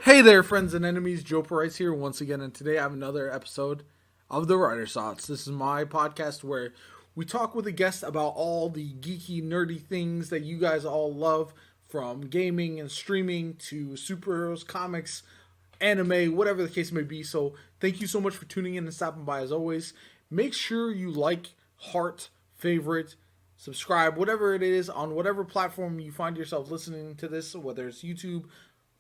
Hey there, friends and enemies. JoPaWrites here once again, and today I have another episode of the Writer's Thoughts. This is my podcast where we talk with a guest about all the geeky, nerdy things that you guys all love, from gaming and streaming to superheroes, comics, anime, whatever the case may be. So thank you so much for tuning in and stopping by as always. Make sure you like, heart, favorite, subscribe, whatever it is, on whatever platform you find yourself listening to this, whether it's YouTube,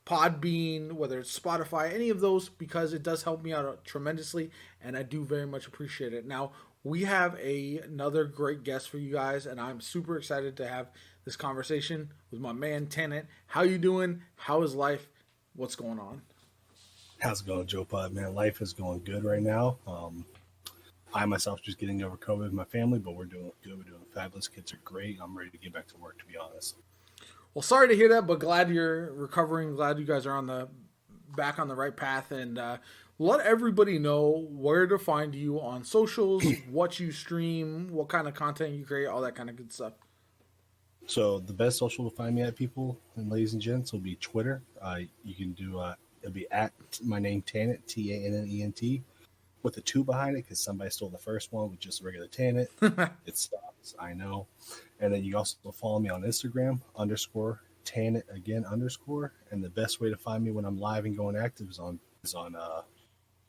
Podbean, whether it's Spotify, any of those, because it does help me out tremendously, and I do very much appreciate it. Now, we have another great guest for you guys, and I'm super excited to have this conversation with my man, Tannent. How you doing? How is life? What's going on? How's it going, JoPaWrites, man? Life is going good right now. I myself just getting over COVID with my family, but we're doing good. We're doing fabulous. Kids are great. I'm ready to get back to work, to be honest. Well, sorry to hear that, but glad you're recovering. Glad you guys are back on the right path, and let everybody know where to find you on socials, what you stream, what kind of content you create, all that kind of good stuff. So the best social to find me at, people and ladies and gents, will be Twitter. You can do it'll be at my name Tannent, Tannent, with a 2 behind it because somebody stole the first one with just a regular Tannent. It sucks, I know. And then you also follow me on Instagram, _Tannent again, _. And the best way to find me when I'm live and going active is on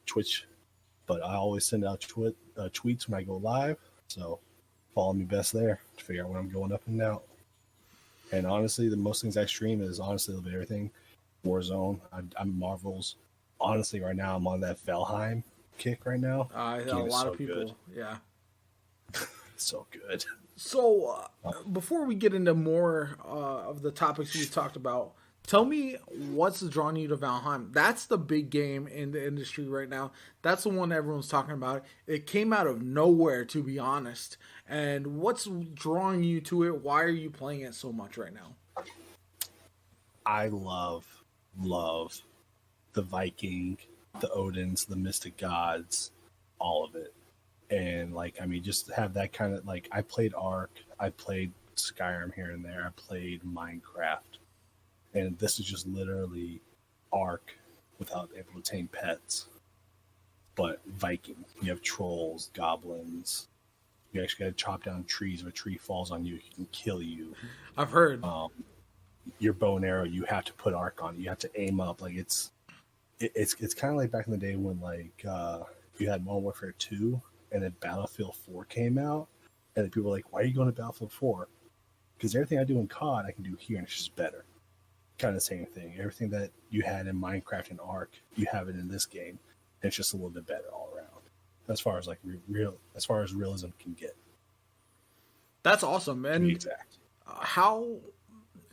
Twitch. But I always send out tweets when I go live. So follow me best there to figure out when I'm going up and out. And honestly, the most things I stream is honestly a little bit everything. Warzone, I'm Marvel's. Honestly, right now I'm on that Valheim kick right now. A lot of people, good. Yeah. So good. So, before we get into more of the topics we talked about, tell me what's drawing you to Valheim. That's the big game in the industry right now. That's the one everyone's talking about. It came out of nowhere, to be honest. And what's drawing you to it? Why are you playing it so much right now? I love the Viking, the Odins, the mystic gods, all of it. And just have that kind of I played Ark, I played Skyrim here and there, I played Minecraft, and this is just literally Ark without able to tame pets. But Viking, you have trolls, goblins. You actually got to chop down trees. If a tree falls on you, it can kill you. I've heard. Your bow and arrow, you have to put arc on it. You have to aim up. It's kind of like back in the day when you had Modern Warfare 2. And then Battlefield 4 came out, and then people were like, why are you going to Battlefield 4? Because everything I do in COD, I can do here, and it's just better. Kind of the same thing. Everything that you had in Minecraft and Ark, you have it in this game, and it's just a little bit better all around. As far as as far as realism can get. That's awesome. And exact. How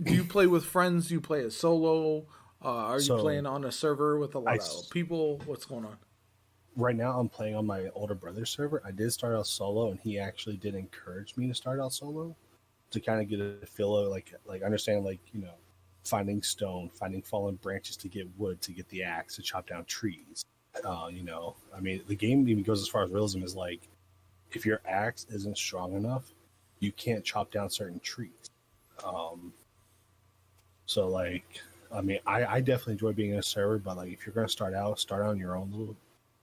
do you play with friends? Do you play as solo? Are you playing on a server with a lot of people? What's going on? Right now, I'm playing on my older brother's server. I did start out solo, and he actually did encourage me to start out solo to kind of get a feel of understand finding stone, finding fallen branches to get wood, to get the axe, to chop down trees. The game even goes as far as realism is if your axe isn't strong enough, you can't chop down certain trees. I definitely enjoy being in a server, but if you're going to start out on your own little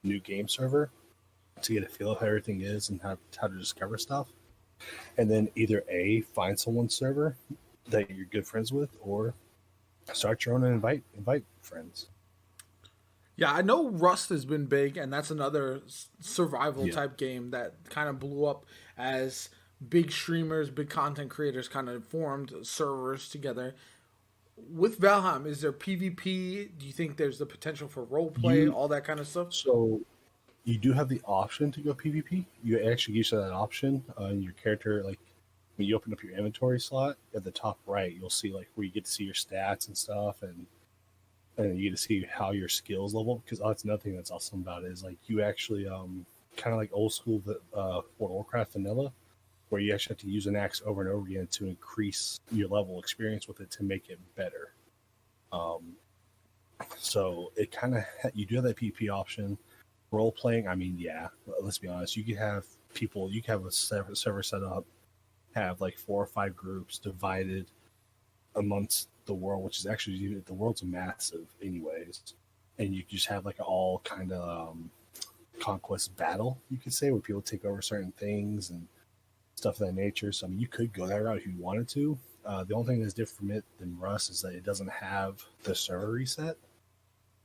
new game server to get a feel of how everything is and how to discover stuff, and then either find someone's server that you're good friends with, or start your own and invite friends. Yeah, I know Rust has been big, and that's another survival type game that kind of blew up as big streamers, big content creators kind of formed servers together. With Valheim, is there PvP? Do you think there's the potential for roleplay, all that kind of stuff? So you do have the option to go PvP. You actually use that option in your character. When you open up your inventory slot at the top right, you'll see where you get to see your stats and stuff, and you get to see how your skills level. Because that's another thing that's awesome about it is you actually kind of like old school World of Warcraft vanilla, where you actually have to use an axe over and over again to increase your level experience with it to make it better. So it kind of, you do have that PvP option. Role playing, let's be honest, you could have a server set up, have 4 or 5 groups divided amongst the world, which is actually, the world's massive anyways, and you just have like an all kind of conquest battle, you could say, where people take over certain things and stuff of that nature. So I mean, you could go that route if you wanted to. The only thing that's different from it than Rust is that it doesn't have the server reset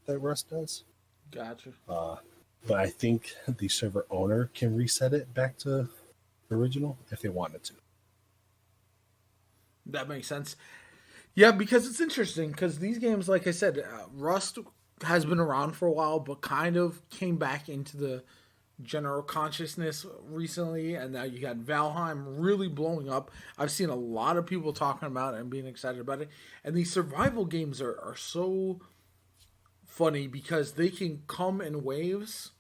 that Rust does. Gotcha. But I think the server owner can reset it back to original if they wanted to. That makes sense. Yeah, because it's interesting, because these games, like I said, Rust has been around for a while, but kind of came back into the general consciousness recently, and now you got Valheim really blowing up. I've seen a lot of people talking about it and being excited about it. And these survival games are so funny because they can come in waves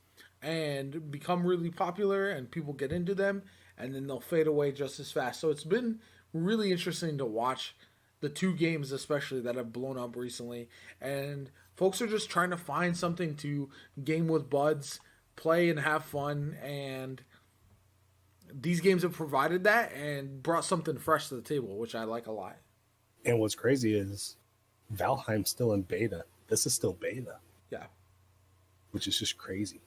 and become really popular, and people get into them, and then they'll fade away just as fast. So it's been really interesting to watch the two games especially that have blown up recently, and folks are just trying to find something to game with buds, play and have fun, and these games have provided that and brought something fresh to the table, which I like a lot. And what's crazy is Valheim's still in beta. This is still beta. Yeah. Which is just crazy.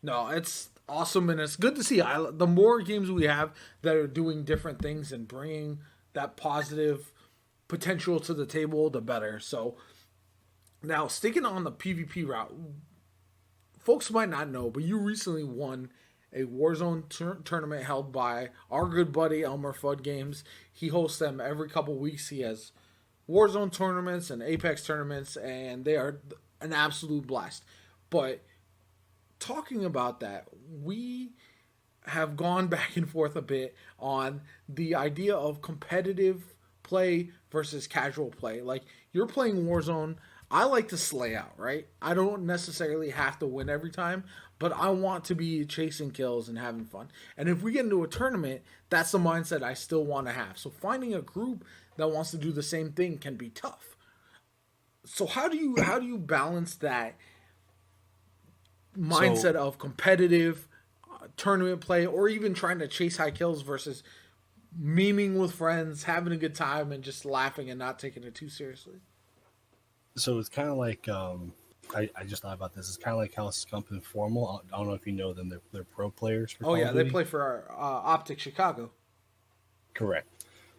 No, it's awesome, and it's good to see. The more games we have that are doing different things and bringing that positive potential to the table, the better. So now, sticking on the PvP route, folks might not know, but you recently won a Warzone tournament held by our good buddy Elmer Fudd Games. He hosts them every couple weeks. He has Warzone tournaments and Apex tournaments, and they are an absolute blast. But talking about that, we have gone back and forth a bit on the idea of competitive play versus casual play. Like, you're playing Warzone. I like to slay out, right? I don't necessarily have to win every time, but I want to be chasing kills and having fun. And if we get into a tournament, that's the mindset I still want to have. So finding a group that wants to do the same thing can be tough. So how do you balance that mindset of competitive tournament play, or even trying to chase high kills versus memeing with friends, having a good time, and just laughing and not taking it too seriously? So it's kind of like, I just thought about this. It's kind of like how Scump and Formal, I don't know if you know them, they're pro players. For Call of Duty. They play for Optic Chicago. Correct.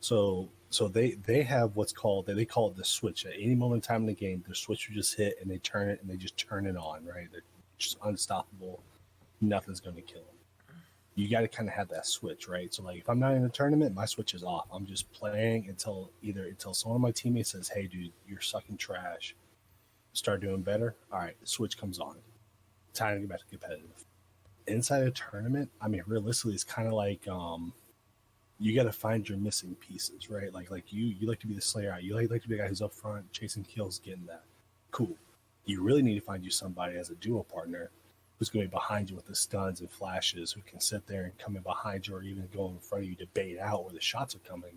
So they have what's called, they call it the switch. At any moment in time in the game, the switch will just hit and they turn it, and they just turn it on, right? They're just unstoppable. Nothing's going to kill them. You got to kind of have that switch, right? So like, if I'm not in a tournament, my switch is off. I'm just playing until someone of my teammates says, "Hey, dude, you're sucking trash. Start doing better." All right, the switch comes on. Time to get back to competitive. Inside a tournament, I mean, realistically, it's kind of like you got to find your missing pieces, right? Like you like to be the slayer. You like to be the guy who's up front, chasing kills, getting that. Cool. You really need to find you somebody as a duo partner who's going to be behind you with the stuns and flashes, who can sit there and come in behind you or even go in front of you to bait out where the shots are coming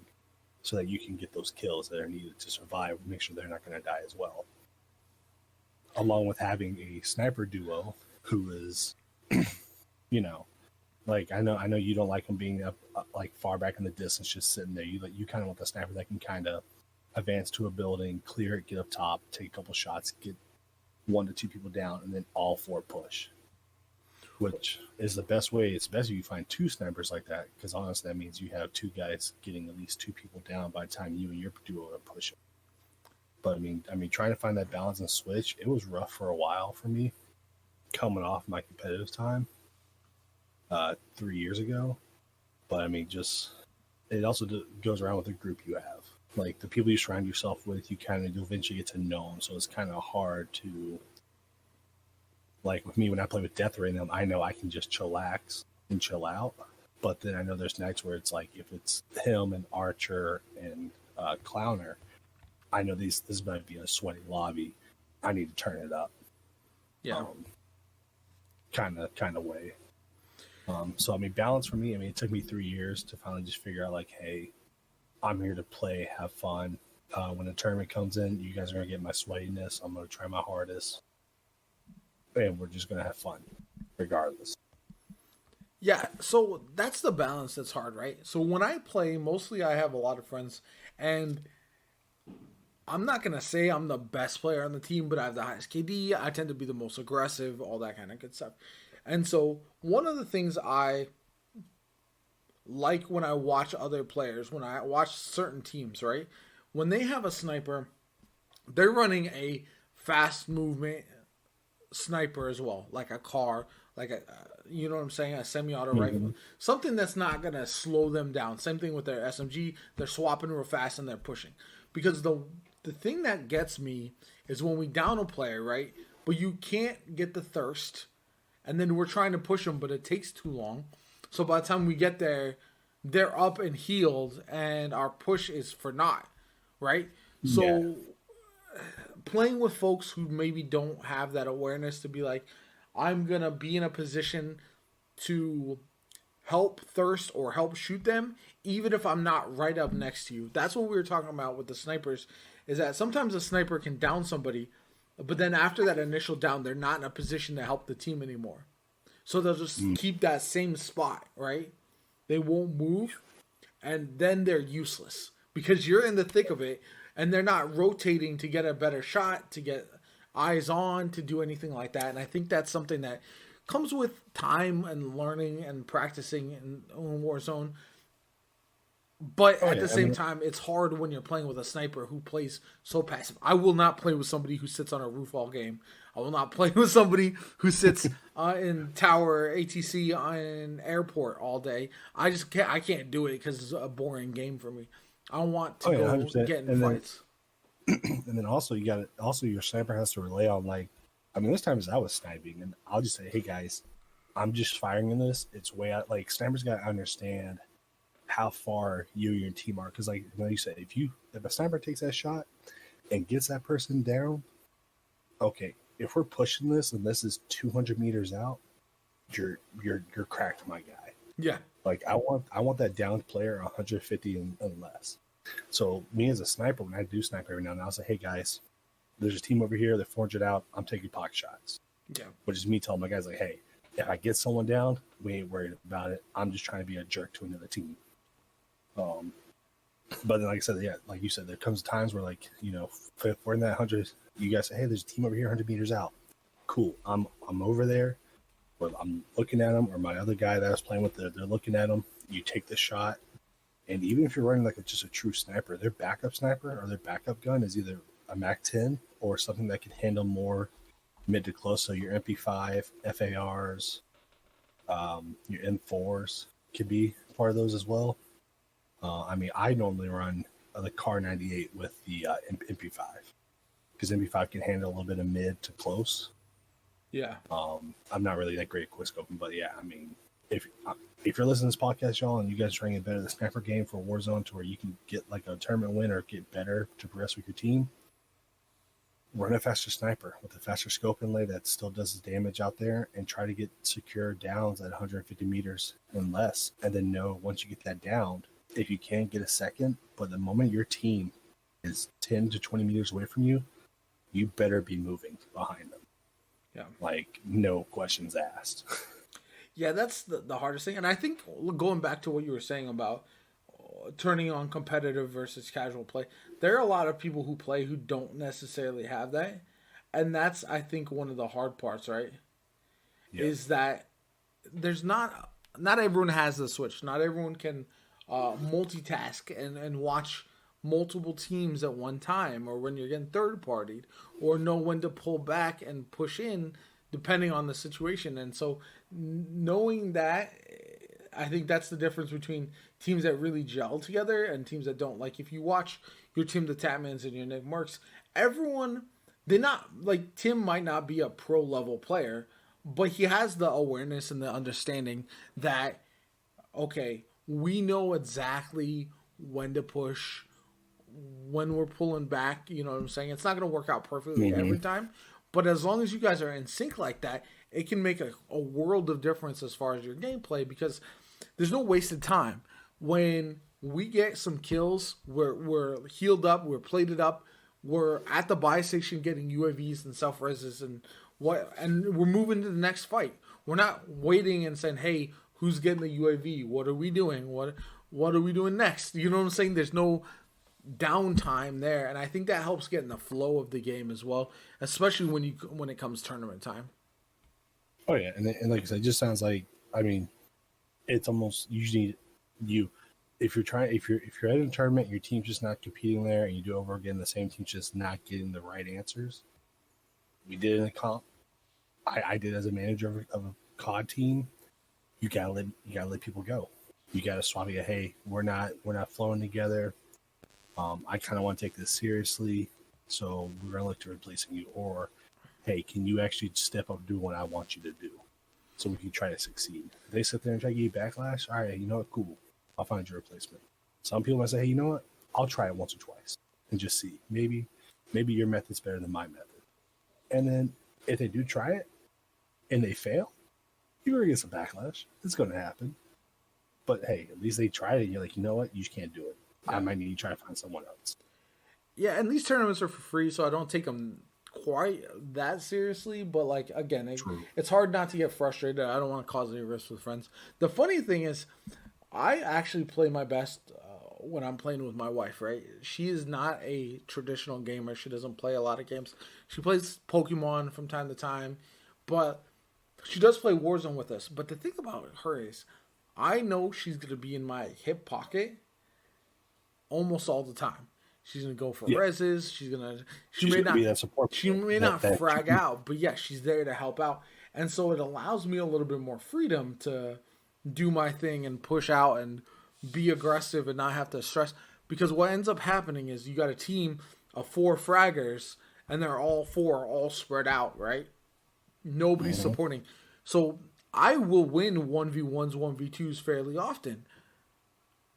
so that you can get those kills that are needed to survive, make sure they're not going to die as well. Along with having a sniper duo who is, like, I know you don't like them being up like far back in the distance, just sitting there. You kind of want the sniper that can kind of advance to a building, clear it, get up top, take a couple shots, get 1 to 2 people down, and then all 4 push. Which is the best way. It's best if you find 2 snipers like that, because honestly, that means you have 2 guys getting at least 2 people down by the time you and your duo are pushing. But I mean, trying to find that balance and switch, it was rough for a while for me, coming off my competitive time 3 years ago. But I mean, just it also goes around with the group you have, like the people you surround yourself with. You kind of eventually get to know them, so it's kind of hard to. Like with me, when I play with Death Ray, I know I can just chillax and chill out. But then I know there's nights where it's like, if it's him and Archer and Clowner, I know this might be a sweaty lobby. I need to turn it up. Yeah. Kind of way. So I mean, balance for me. I mean, it took me 3 years to finally just figure out, like, hey, I'm here to play, have fun. When the tournament comes in, you guys are gonna get my sweatiness. I'm gonna try my hardest. And we're just going to have fun regardless. Yeah, so that's the balance that's hard, right? So when I play, mostly I have a lot of friends, and I'm not going to say I'm the best player on the team, but I have the highest KD. I tend to be the most aggressive, all that kind of good stuff. And so one of the things I like when I watch other players, when I watch certain teams, right? When they have a sniper, they're running a fast movement sniper as well, like a car, like a, you know what I'm saying, a semi-auto rifle, something that's not gonna slow them down. Same thing with their SMG; they're swapping real fast and they're pushing. Because the thing that gets me is when we down a player, right? But you can't get the thirst, and then we're trying to push them, but it takes too long. So by the time we get there, they're up and healed, and our push is for naught, right? So. Yeah. Playing with folks who maybe don't have that awareness to be like, I'm going to be in a position to help thirst or help shoot them, even if I'm not right up next to you. That's what we were talking about with the snipers, is that sometimes a sniper can down somebody, but then after that initial down, they're not in a position to help the team anymore. So they'll just keep that same spot, right? They won't move, and then they're useless because you're in the thick of it. And they're not rotating to get a better shot, to get eyes on, to do anything like that. And I think that's something that comes with time and learning and practicing in Warzone. But at the same time, it's hard when you're playing with a sniper who plays so passive. I will not play with somebody who sits on a roof all game. I will not play with somebody who sits in tower ATC on airport all day. I just can't. I can't do it because it's a boring game for me. I want to go 100%. get in fights. And then also your sniper has to rely on, like, I mean, there's times I was sniping and I'll just say, hey guys, I'm just firing in this. It's way out. Like, snipers got to understand how far you and your team are. Because, like you said, if a sniper takes that shot and gets that person down, okay, if we're pushing this and this is 200 meters out, you're cracked, my guy. Yeah. Like, I want that downed player 150 and less. So me as a sniper, when I do snipe every now and then, I'll say, hey guys, there's a team over here. They're 400 out. I'm taking pocket shots. Yeah. Which is me telling my guys, like, hey, if I get someone down, we ain't worried about it. I'm just trying to be a jerk to another team. But then, like I said, yeah, like you said, there comes times where, like, you know, if we're in that 100, you guys say, hey, there's a team over here 100 meters out. Cool. I'm over there. Or I'm looking at them, or my other guy that I was playing with, they're looking at them. You take the shot, and even if you're running like just a true sniper, their backup sniper or their backup gun is either a MAC-10 or something that can handle more mid to close. So your MP5, FARs, your M4s could be part of those as well. I mean, I normally run the Car 98 with the MP5 because MP5 can handle a little bit of mid to close. Yeah. I'm not really that great at quickscoping, but yeah, I mean, if you're listening to this podcast, y'all, and you guys are trying to get better at the sniper game for Warzone to where you can get like a tournament win or get better to progress with your team, run a faster sniper with a faster scope inlay that still does the damage out there, and try to get secure downs at 150 meters and less. And then know once you get that down, if you can get a second, but the moment your team is 10 to 20 meters away from you, you better be moving behind them. Yeah. Like, no questions asked. Yeah, that's the hardest thing. And I think going back to what you were saying about turning on competitive versus casual play, there are a lot of people who play who don't necessarily have that. And that's, I think, one of the hard parts, right? Yeah. Is that there's not everyone has the switch. Not everyone can multitask and watch multiple teams at one time, or when you're getting third partied, or know when to pull back and push in depending on the situation. And so knowing that, I think that's the difference between teams that really gel together and teams that don't. Like, if you watch your team, the Tatmans and your Nick Marks, everyone, they're not, like, Tim might not be a pro level player, but he has the awareness and the understanding that, okay, we know exactly when to push, when we're pulling back, you know what I'm saying? It's not going to work out perfectly every time, but as long as you guys are in sync like that, it can make a world of difference as far as your gameplay, because there's no wasted time. When we get some kills, we're healed up, we're plated up, we're at the buy station getting UAVs and self-reses and we're moving to the next fight. We're not waiting and saying, hey, who's getting the UAV? What are we doing? What are we doing next? You know what I'm saying? There's no downtime there, and I think that helps get in the flow of the game as well, especially when it comes tournament time. Oh yeah, and like I said, it just sounds like, I mean, it's almost usually you if you're at a tournament, your team's just not competing there, and you do over again, the same team's just not getting the right answers. We did in a comp. I did as a manager of a COD team. You gotta let people go. You gotta swap it. Hey, we're not flowing together. I kind of want to take this seriously, so we're gonna look to replacing you. Or, hey, can you actually step up and do what I want you to do, so we can try to succeed? If they sit there and try to give you backlash, all right, you know what, cool, I'll find your replacement. Some people might say, hey, you know what, I'll try it once or twice and just see. Maybe your method's better than my method. And then if they do try it and they fail, you're gonna get some backlash. It's gonna happen. But hey, at least they tried it. And you're like, you know what, you just can't do it. I might need to try to find someone else. Yeah, and these tournaments are for free, so I don't take them quite that seriously. But like again, it's hard not to get frustrated. I don't want to cause any risks with friends. The funny thing is, I actually play my best when I'm playing with my wife. Right? She is not a traditional gamer. She doesn't play a lot of games. She plays Pokemon from time to time, but she does play Warzone with us. But the thing about her is, I know she's gonna be in my hip pocket almost all the time. She's gonna go for reses. She may not be that support. She may not frag out, but yeah, she's there to help out. And so it allows me a little bit more freedom to do my thing and push out and be aggressive and not have to stress. Because what ends up happening is you got a team of 4 fraggers and they're all spread out, right? Nobody's supporting. So I will win 1v1s, 1v2s fairly often.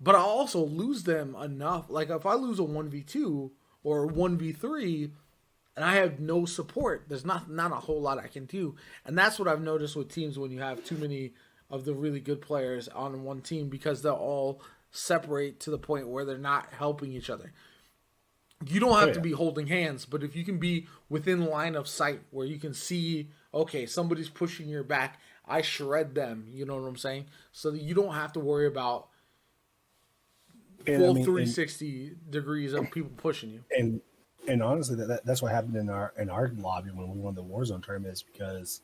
But I'll also lose them enough. Like if I lose a 1v2 or 1v3 and I have no support, there's not a whole lot I can do. And that's what I've noticed with teams when you have too many of the really good players on one team, because they'll all separate to the point where they're not helping each other. You don't have to be holding hands, but if you can be within line of sight where you can see, okay, somebody's pushing your back, I shred them, you know what I'm saying? So that you don't have to worry about full 360 degrees of people pushing you. And honestly, that's what happened in our lobby when we won the Warzone tournament, is because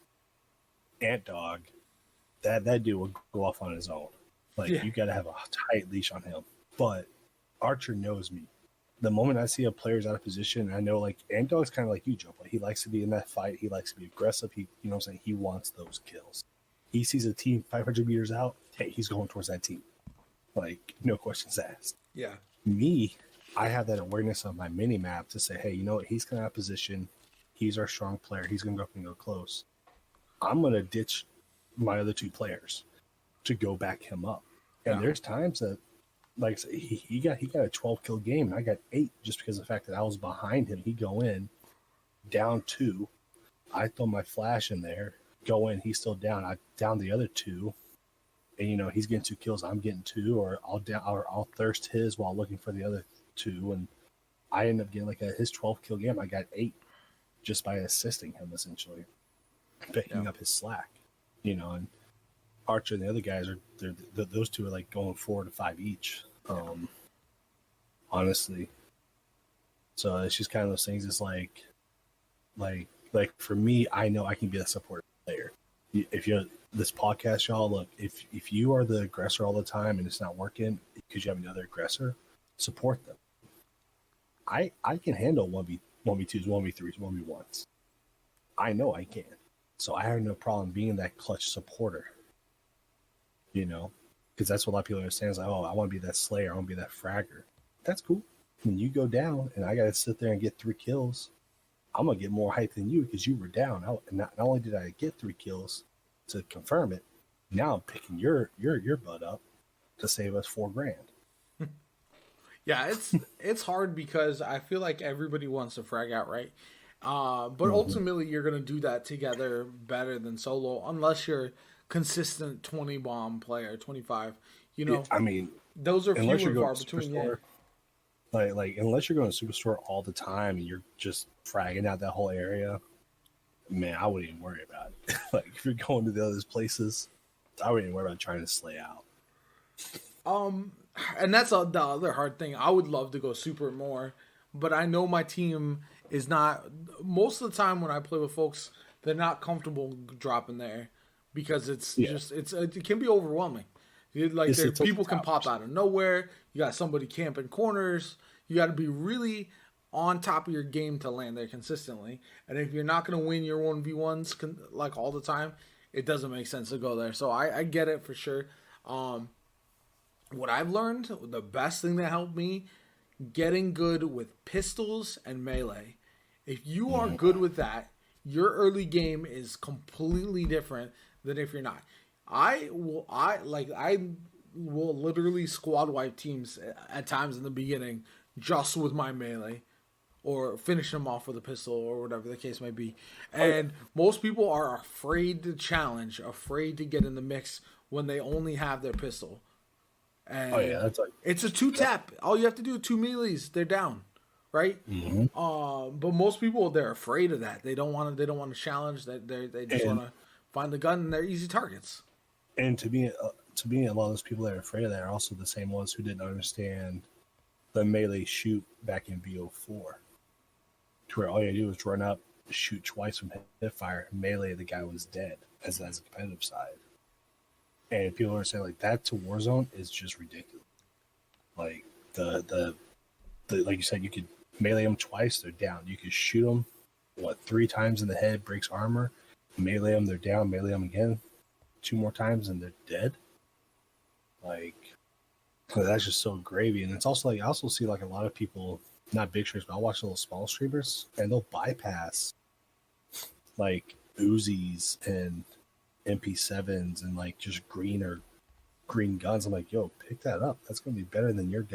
Ant Dog, that dude will go off on his own. Like you got to have a tight leash on him. But Archer knows me. The moment I see a player's out of position, I know, like, Ant Dog's kind of like you, Joe. He likes to be in that fight. He likes to be aggressive. He, you know what I'm saying? He wants those kills. He sees a team 500 meters out. Hey, he's going towards that team. Like, no questions asked. Yeah. Me, I have that awareness on my mini map to say, hey, you know what? He's going to have position. He's our strong player. He's going to go up and go close. I'm going to ditch my other 2 players to go back him up. And there's times that, like, he got a 12 kill game, and I got 8 just because of the fact that I was behind him. He'd go in, down 2. I throw my flash in there, go in, he's still down. I down the other 2. And, you know, he's getting 2 kills, I'm getting 2, or I'll thirst his while looking for the other 2, and I end up getting like his 12 kill game. I got 8 just by assisting him, essentially, picking up his slack, you know. And Archer and the other guys those 2 are like going 4 to 5 each, honestly. So it's just kind of those things. It's like for me, I know I can be a supportive player. If you're this podcast, y'all, look, if you are the aggressor all the time and it's not working because you have another aggressor, support them. I can handle 1v2s, 1v3s, 1v1s. I know I can. So I have no problem being that clutch supporter. You know, because that's what a lot of people understand. Is like, oh, I want to be that slayer. I want to be that fragger. That's cool. When you go down and I got to sit there and get 3 kills, I'm going to get more hype than you because you were down. And not only did I get 3 kills to confirm it, now I'm picking your butt up to save us $4,000. Yeah, it's hard because I feel like everybody wants to frag out, right? But ultimately, you're going to do that together better than solo, unless you're consistent 20 bomb player, 25. You know, I mean, those are few and far between. Yeah. Like unless you're going to Superstore all the time and you're just fragging out that whole area, man, I wouldn't even worry about it. Like if you're going to the other places, I wouldn't even worry about trying to slay out. And that's the other hard thing. I would love to go super more, but I know my team is not. Most of the time when I play with folks, they're not comfortable dropping there because it can be overwhelming. Like people can pop out of nowhere. You got somebody camping corners. You got to be really on top of your game to land there consistently. And if you're not going to win your 1v1s like all the time, it doesn't make sense to go there. So I get it for sure. What I've learned, the best thing that helped me, getting good with pistols and melee. If you are good with that, your early game is completely different than if you're not. I will literally squad wipe teams at times in the beginning just with my melee, or finish them off with a pistol, or whatever the case may be. And most people are afraid to challenge, afraid to get in the mix when they only have their pistol. And it's a 2-tap. All you have to do, 2 melees, they're down, right? But most people, they're afraid of that. They don't want to challenge. They just want to find the gun, and they're easy targets. And to me, a lot of those people that are afraid of that are also the same ones who didn't understand the melee shoot back in VO4, to where all you do is run up, shoot twice from hipfire, melee, the guy was dead, as a competitive side. And people are saying like that to Warzone is just ridiculous. Like the like you said, you could melee them twice, they're down. You could shoot them 3 times in the head, breaks armor. Melee them, they're down. Melee them again 2 more times, and they're dead. Like that's just so gravy. And it's also like I also see like a lot of people, not big streamers, but I'll watch little small streamers, and they'll bypass like Uzis and MP7s and like just green guns. I'm like, yo, pick that up. That's gonna be better than your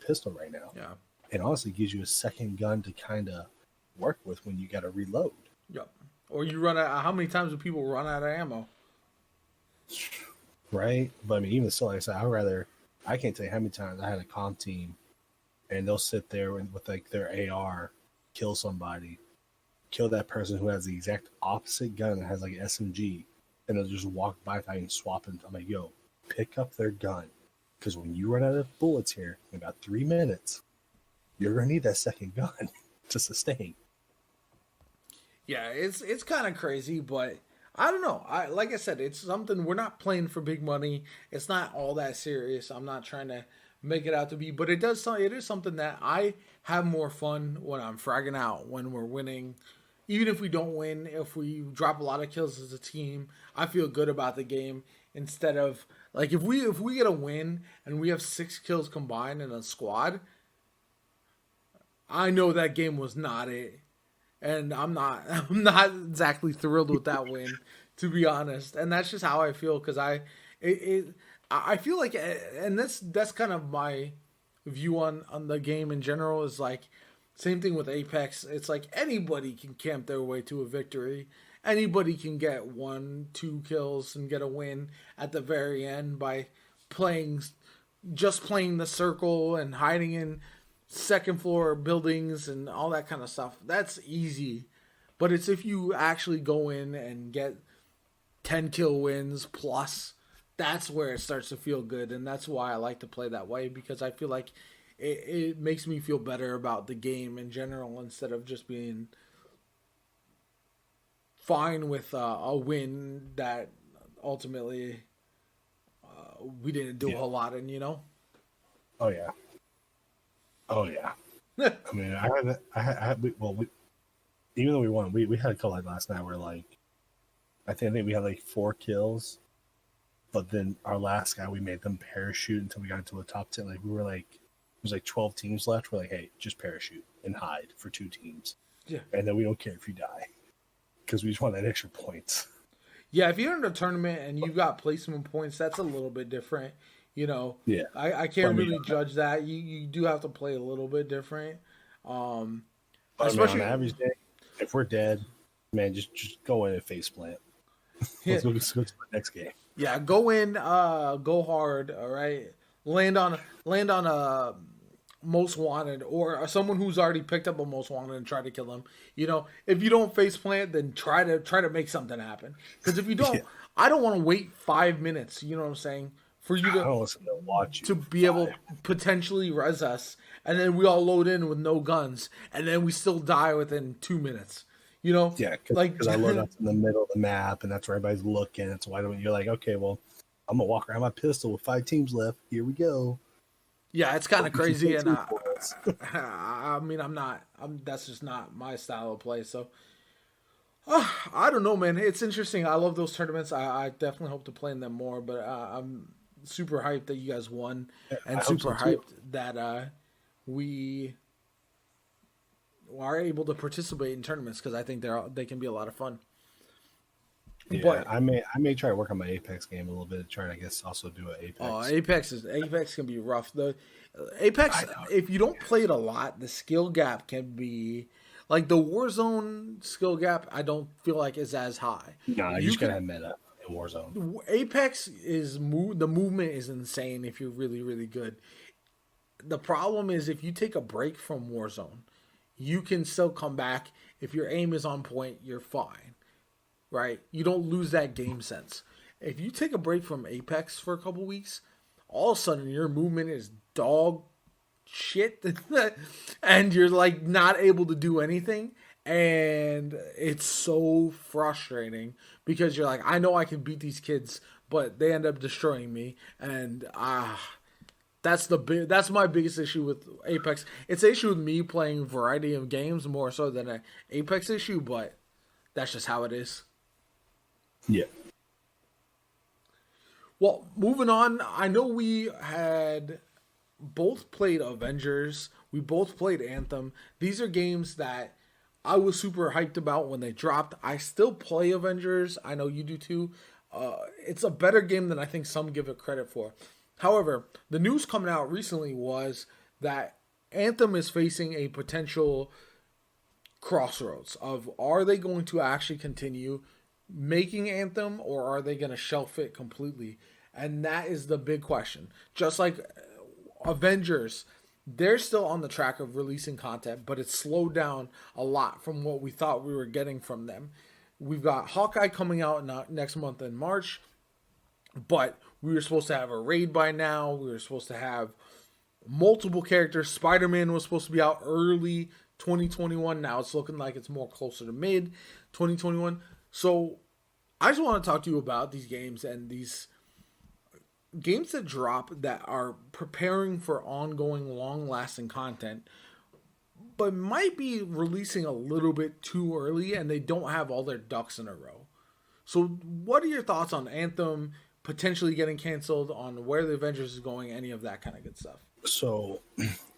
pistol right now. Yeah. It honestly gives you a second gun to kind of work with when you got to reload. Yep. Or you run out. How many times do people run out of ammo? Right. But I mean, even still, like I said, I can't tell you how many times I had a comp team and they'll sit there with like their AR, kill somebody, kill that person who has the exact opposite gun that has like an SMG, and they'll just walk by without even swapping. I'm like, yo, pick up their gun. Because when you run out of bullets here in about 3 minutes, you're going to need that second gun to sustain. Yeah, it's kind of crazy, but I don't know. Like I said, it's something we're not playing for big money. It's not all that serious. I'm not trying to make it out to be, but it is something that I have more fun when I'm fragging out, when we're winning. Even if we don't win, if we drop a lot of kills as a team, I feel good about the game. Instead of like if we get a win and we have 6 kills combined in a squad, I know that game was not it. And I'm not exactly thrilled with that win, to be honest. And that's just how I feel, because I feel like, and that's kind of my view on the game in general, is like same thing with Apex. It's like anybody can camp their way to a victory. Anybody can get 1-2 kills and get a win at the very end by playing the circle and hiding in second floor buildings and all that kind of stuff. That's easy. But it's if you actually go in and get 10 kill wins plus, that's where it starts to feel good. And that's why I like to play that way, because I feel like it makes me feel better about the game in general, instead of just being fine with a win that ultimately we didn't do a whole lot in, you know? Oh yeah. I mean, even though we won, we had a couple like last night where like I think we had like 4 kills, but then our last guy, we made them parachute until we got into the top 10. Like we were like, it was like 12 teams left. We're like, hey, just parachute and hide for 2 teams. Yeah. And then we don't care if you die, because we just want that extra points. Yeah, if you're in a tournament and you've got placement points, that's a little bit different. You know, yeah, I can't really judge that. You do have to play a little bit different. Especially on average day, if we're dead, man, just go in and face plant. Let's go to the next game. Yeah, go in, go hard. All right, land on a most wanted, or someone who's already picked up a most wanted and try to kill them. You know, if you don't face plant, then try to make something happen. Because if you don't, I don't want to wait 5 minutes. You know what I'm saying? for you I don't listen to watch to you be able 5. potentially res us, and then we all load in with no guns, and then we still die within 2 minutes. You know, Yeah, like because I load up in the middle of the map, and that's where everybody's looking. It's why don't you're like, okay, well, I'm gonna walk around my pistol with 5 teams left. Here we go. yeah, it's kind of crazy, and Points. I mean, that's just not my style of play. So I don't know, man. It's interesting. I love those tournaments. I definitely hope to play in them more. But I'm super hyped that you guys won, and I hope super so, too. hyped that we are able to participate in tournaments because I think they can be a lot of fun. Yeah, But I may try to work on my Apex game a little bit. Try to, I guess, also do an Apex. Apex can be rough. The Apex, if you don't play it a lot, the skill gap can be like the Warzone skill gap. I don't feel like is as high. Nah, you just gotta have meta in Warzone. Apex is the movement is insane if you're really really good. The problem is if you take a break from Warzone, you can still come back. If your aim is on point, you're fine. Right? You don't lose that game sense. If you take a break from Apex for a couple weeks, all of a sudden your movement is dog shit and you're like not able to do anything, and it's so frustrating because you're like, I know I can beat these kids, but they end up destroying me, and that's my biggest issue with Apex. It's an issue with me playing a variety of games more so than an Apex issue, but that's just how it is. Yeah. Well, moving on, I know we had both played Avengers. We both played Anthem. These are games that I was super hyped about when they dropped. I still play Avengers. I know you do too. It's a better game than I think some give it credit for. However, the news coming out recently was that Anthem is facing a potential crossroads of, are they going to actually continue making Anthem, or are they going to shelf it completely? And that is the big question. Just like Avengers, they're still on the track of releasing content, but it's slowed down a lot from what we thought we were getting from them. We've got Hawkeye coming out next month in March, but we were supposed to have a raid by now. We were supposed to have multiple characters. Spider-Man was supposed to be out early 2021. Now it's looking like it's more closer to mid 2021. So I just want to talk to you about these games and these games that drop that are preparing for ongoing, long-lasting content, but might be releasing a little bit too early and they don't have all their ducks in a row. So what are your thoughts on Anthem potentially getting canceled, on where the Avengers is going, any of that kind of good stuff? So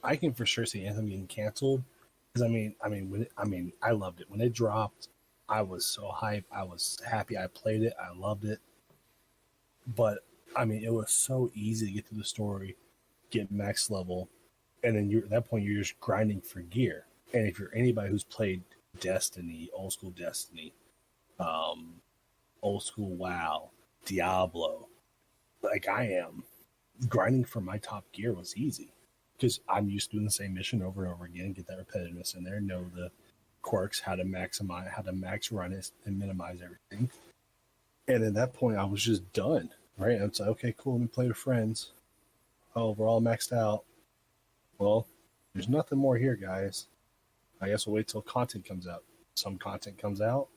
I can for sure see Anthem getting canceled because I loved it when it dropped. I was so hyped. I was happy. I played it. I loved it. But I mean, it was so easy to get through the story, get max level, and then at that point you're just grinding for gear. And if you're anybody who's played Destiny, old school Destiny, old school WoW, Diablo, like I am, grinding for my top gear was easy because I'm used to doing the same mission over and over again, get that repetitiveness in there, know the quirks, how to maximize, how to max run it and minimize everything. And at that point I was just done, right? And it's like, okay, cool, let me play with friends. Oh, we're all maxed out. Well, there's nothing more here, guys. I guess we'll wait till content comes out. Some content comes out,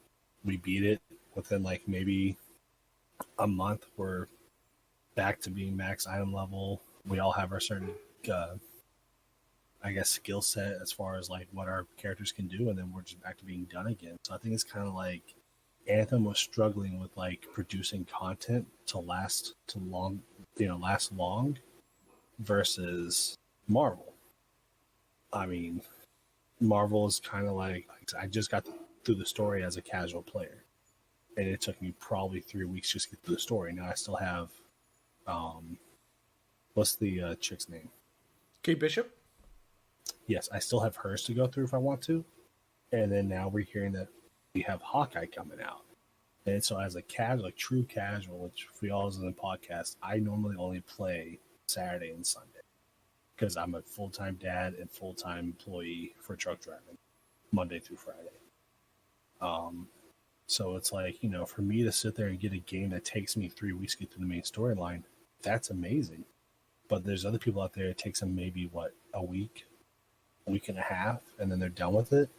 we beat it within like maybe a month. We're back to being max item level. We all have our certain I guess skill set as far as like what our characters can do, and then we're just back to being done again. So I think it's kind of like Anthem was struggling with like producing content to last long versus Marvel. I mean, Marvel is kind of like I just got through the story as a casual player, and it took me probably 3 weeks just to get through the story. Now I still have what's the chick's name? Kate Bishop? Yes, I still have hers to go through if I want to. And then now we're hearing that we have Hawkeye coming out. And so as a casual, like true casual, which for y'all is in the podcast, I normally only play Saturday and Sunday because I'm a full-time dad and full-time employee for truck driving Monday through Friday. So it's like, for me to sit there and get a game that takes me 3 weeks to get to the main storyline, that's amazing. But there's other people out there, it takes them maybe, a week and a half, and then they're done with it.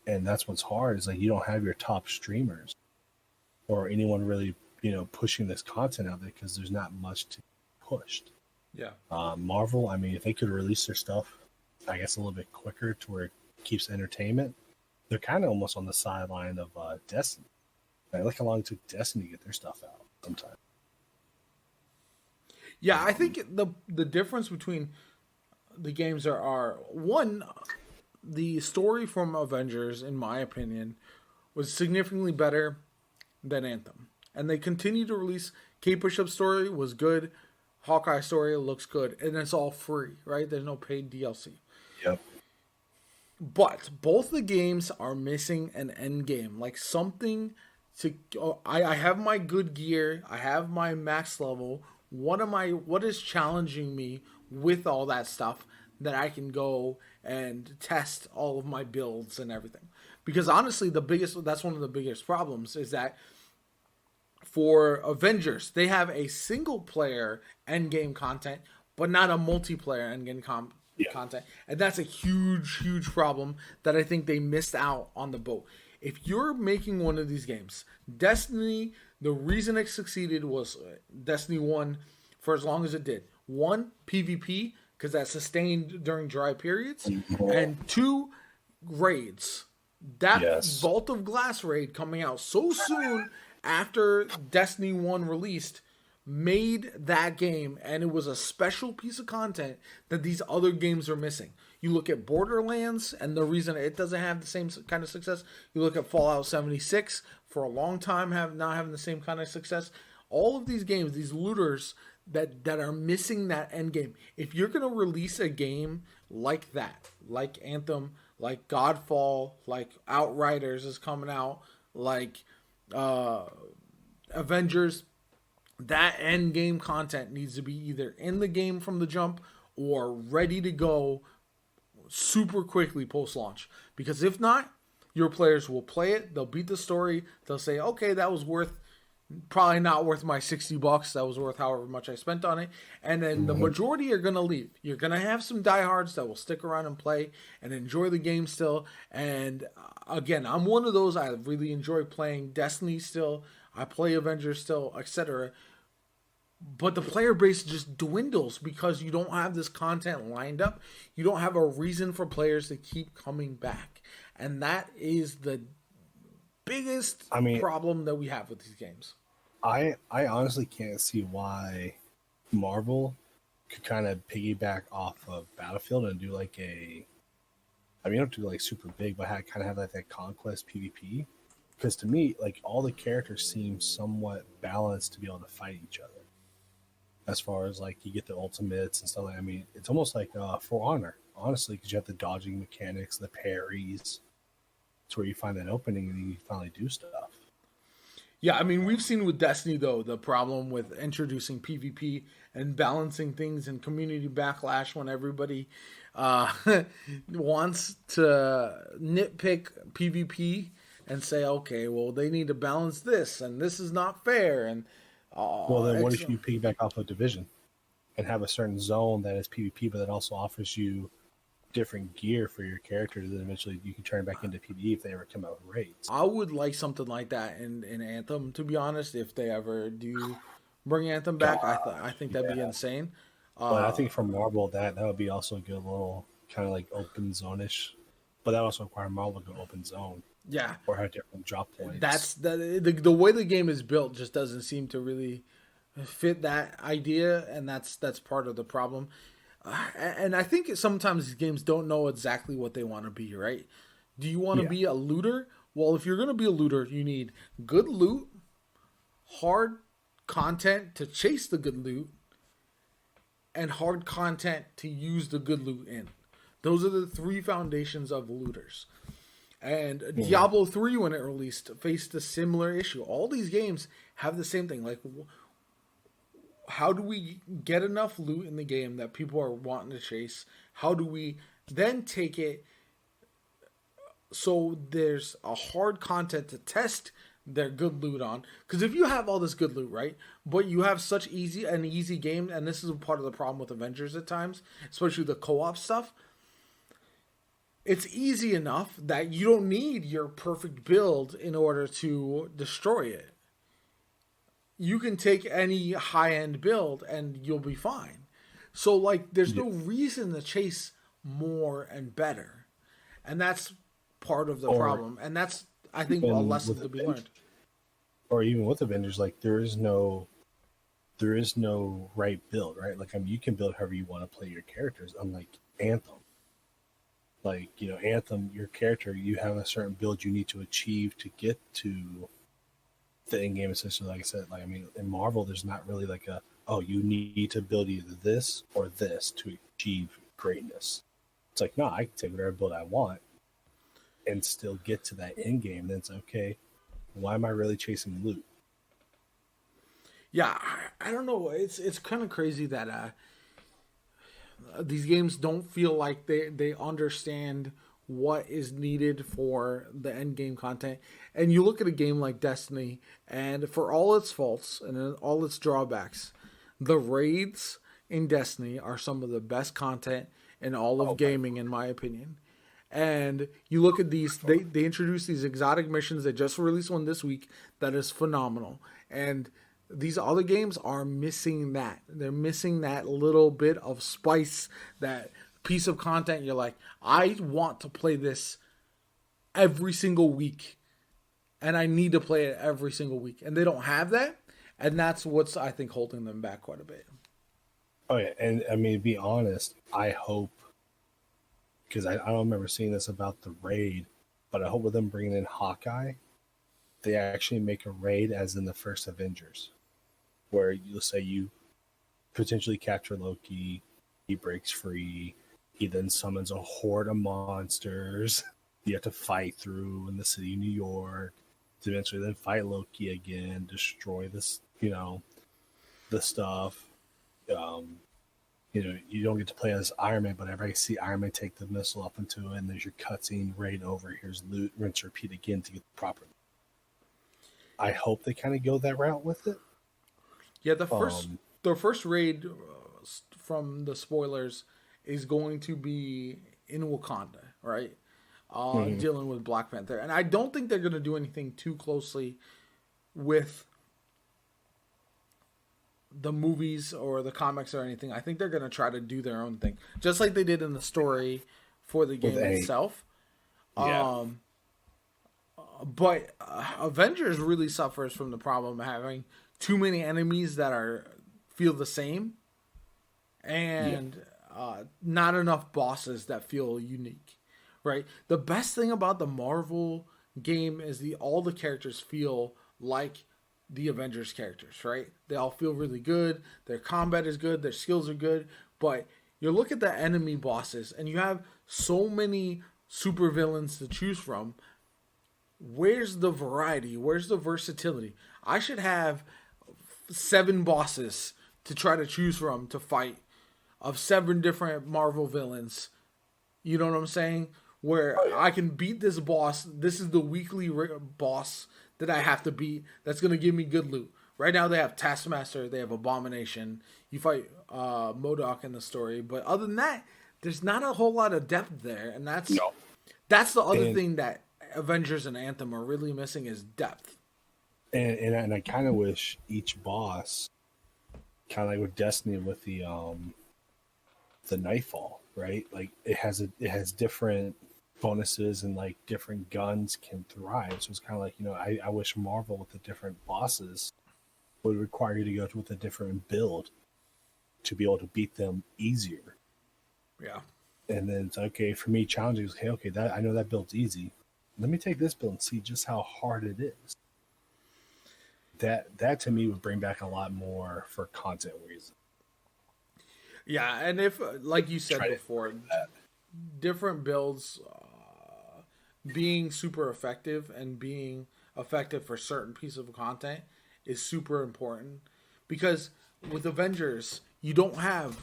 And that's what's hard, is like you don't have your top streamers or anyone really, pushing this content out there because there's not much to be pushed. Yeah. Marvel, I mean, if they could release their stuff, I guess, a little bit quicker to where it keeps entertainment, they're kind of almost on the sideline of Destiny. Like, look how long it took Destiny to get their stuff out sometimes. Yeah, I think the difference between the games are one, the story from Avengers, in my opinion, was significantly better than Anthem. And they continue to release. Kate Bishop's story was good. Hawkeye story looks good. And it's all free, right? There's no paid DLC. Yep. But both the games are missing an end game. Like something to... I have my good gear. I have my max level. What is challenging me with all that stuff that I can go and test all of my builds and everything? Because honestly, that's one of the biggest problems is that for Avengers, they have a single player endgame content, but not a multiplayer endgame content. And that's a huge, huge problem that I think they missed out on the boat. If you're making one of these games, Destiny, the reason it succeeded was Destiny 1 for as long as it did. 1, PvP, because that sustained during dry periods. And 2, raids. That Vault of Glass raid coming out so soon after Destiny 1 released made that game, and it was a special piece of content that these other games are missing. You look at Borderlands, and the reason it doesn't have the same kind of success. You look at Fallout 76, for a long time not having the same kind of success. All of these games, these looters that are missing that end game. If you're going to release a game like that, like Anthem, like Godfall, like Outriders is coming out, like Avengers, that end game content needs to be either in the game from the jump or ready to go super quickly post-launch. Because if not, your players will play it, they'll beat the story, they'll say, okay, that was probably not worth my $60, that was worth however much I spent on it, and then the majority are going to leave. You're going to have some diehards that will stick around and play and enjoy the game still, and again, I'm one of those. I really enjoy playing Destiny still, I play Avengers still, etc., but the player base just dwindles because you don't have this content lined up. You don't have a reason for players to keep coming back. And that is the biggest problem that we have with these games. I honestly can't see why Marvel could kind of piggyback off of Battlefield and do like you don't have to do like super big, but kind of have like that conquest PvP. Because to me, like all the characters seem somewhat balanced to be able to fight each other. As far as like you get the ultimates and stuff like that. I mean, it's almost like For Honor, honestly, because you have the dodging mechanics, the parries. It's where you find that opening and you finally do stuff. Yeah, I mean, we've seen with Destiny, though, the problem with introducing PvP and balancing things and community backlash when everybody wants to nitpick PvP and say, okay, well, they need to balance this, and this is not fair, and well, then what if you piggyback off of Division and have a certain zone that is PvP, but that also offers you different gear for your characters that eventually you can turn back into PvE if they ever come out with raids? I would like something like that in Anthem, to be honest, if they ever do bring Anthem back. I think that'd be insane. But I think for Marvel, that would be also a good little kind of like open zone-ish. But that also require Marvel to go open zone. Yeah, or have different drop points. That's the way the game is built just doesn't seem to really fit that idea, and that's part of the problem. And I think sometimes these games don't know exactly what they want to be. Right? Do you want to be a looter? Well, if you're going to be a looter, you need good loot, hard content to chase the good loot, and hard content to use the good loot in. Those are the 3 foundations of looters. And Diablo 3, when it released, faced a similar issue. All these games have the same thing. Like, how do we get enough loot in the game that people are wanting to chase? How do we then take it so there's a hard content to test their good loot on. Because if you have all this good loot, right, but you have such easy game, and this is part of the problem with Avengers at times, especially the co-op stuff. It's easy enough that you don't need your perfect build in order to destroy it. You can take any high-end build and you'll be fine. So, like, there's no reason to chase more and better. And that's part of the problem. And that's, I think, a lesson to be learned. Or even with Avengers, like, there is no right build, right? Like, I mean, you can build however you want to play your characters, unlike Anthem. Like, you know, Anthem, your character, you have a certain build you need to achieve to get to the in-game. Essentially, like I said, like, I mean, in Marvel, there's not really like you need to build either this or this to achieve greatness. It's like, no, I can take whatever build I want and still get to that end game. Then it's okay. Why am I really chasing loot? Yeah, I don't know. It's kind of crazy that these games don't feel like they understand what is needed for the end game content. And you look at a game like Destiny, and for all its faults and all its drawbacks, the raids in Destiny are some of the best content in all of gaming, in my opinion. And you look at these, they introduced these exotic missions. They just released one this week that is phenomenal. And these other games are missing that. They're missing that little bit of spice, that piece of content. You're like, I want to play this every single week, and I need to play it every single week. And they don't have that, and that's what's, I think, holding them back quite a bit. Oh, yeah, and I mean, to be honest, I hope, because I don't remember seeing this about the raid, but I hope with them bringing in Hawkeye, they actually make a raid as in the first Avengers, where you'll say you potentially capture Loki, he breaks free, he then summons a horde of monsters you have to fight through in the city of New York to eventually then fight Loki again, destroy this, the stuff. You don't get to play as Iron Man, but everybody see Iron Man take the missile up into it, and there's your cutscene, raid over, here's loot, rinse, repeat again to get the proper. I hope they kind of go that route with it. Yeah, the first raid from the spoilers is going to be in Wakanda, right? Dealing with Black Panther. And I don't think they're going to do anything too closely with the movies or the comics or anything. I think they're going to try to do their own thing, just like they did in the story for the game itself. Yeah. But Avengers really suffers from the problem of having too many enemies that feel the same, and not enough bosses that feel unique, right? The best thing about the Marvel game is all the characters feel like the Avengers characters, right? They all feel really good. Their combat is good. Their skills are good. But you look at the enemy bosses, and you have so many supervillains to choose from. Where's the variety? Where's the versatility? I should have 7 bosses to try to choose from to fight, of 7 different Marvel villains. You know what I'm saying? Where I can beat this boss. This is the weekly boss that I have to beat. That's going to give me good loot. Right now they have Taskmaster. They have Abomination. You fight MODOK in the story. But other than that, there's not a whole lot of depth there. And that's the other thing that Avengers and Anthem are really missing, is depth. And I kind of wish each boss, kind of like with Destiny with the Nightfall, right? Like it has different bonuses, and like different guns can thrive. So it's kind of like, I wish Marvel with the different bosses would require you to go with a different build to be able to beat them easier. Yeah. And then it's okay for me, challenging is, hey, okay, that I know that build's easy. Let me take this build and see just how hard it is. That to me would bring back a lot more for content reasons. Yeah, and if, like you said before, different builds being super effective and being effective for certain pieces of content is super important. Because with Avengers, you don't have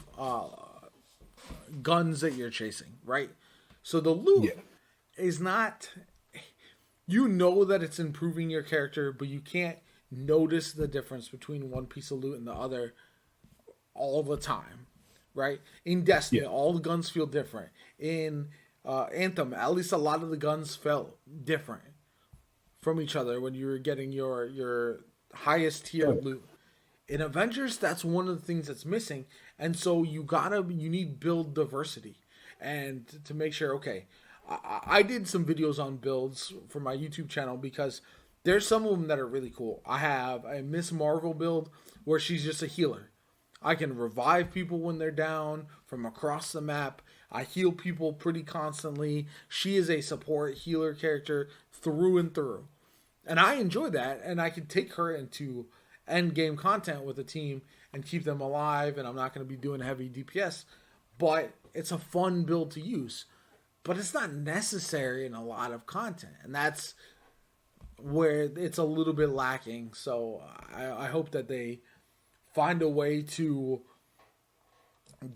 guns that you're chasing, right? So the loot is not... you know that it's improving your character, but you can't notice the difference between one piece of loot and the other all the time, right? In Destiny, Yeah. all the guns feel different. In Anthem, at least a lot of the guns felt different from each other when you were getting your highest tier Oh, loot. In Avengers, that's one of the things that's missing, and so you need build diversity, and to make sure. Okay, I did some videos on builds for my YouTube channel because there's some of them that are really cool. I have a Miss Marvel build where she's just a healer. I can revive people when they're down from across the map. I heal people pretty constantly. She is a support healer character through and through. And I enjoy that, and I can take her into end game content with a team and keep them alive, and I'm not going to be doing heavy DPS, but it's a fun build to use. But it's not necessary in a lot of content, and that's where it's a little bit lacking. So I hope that they find a way to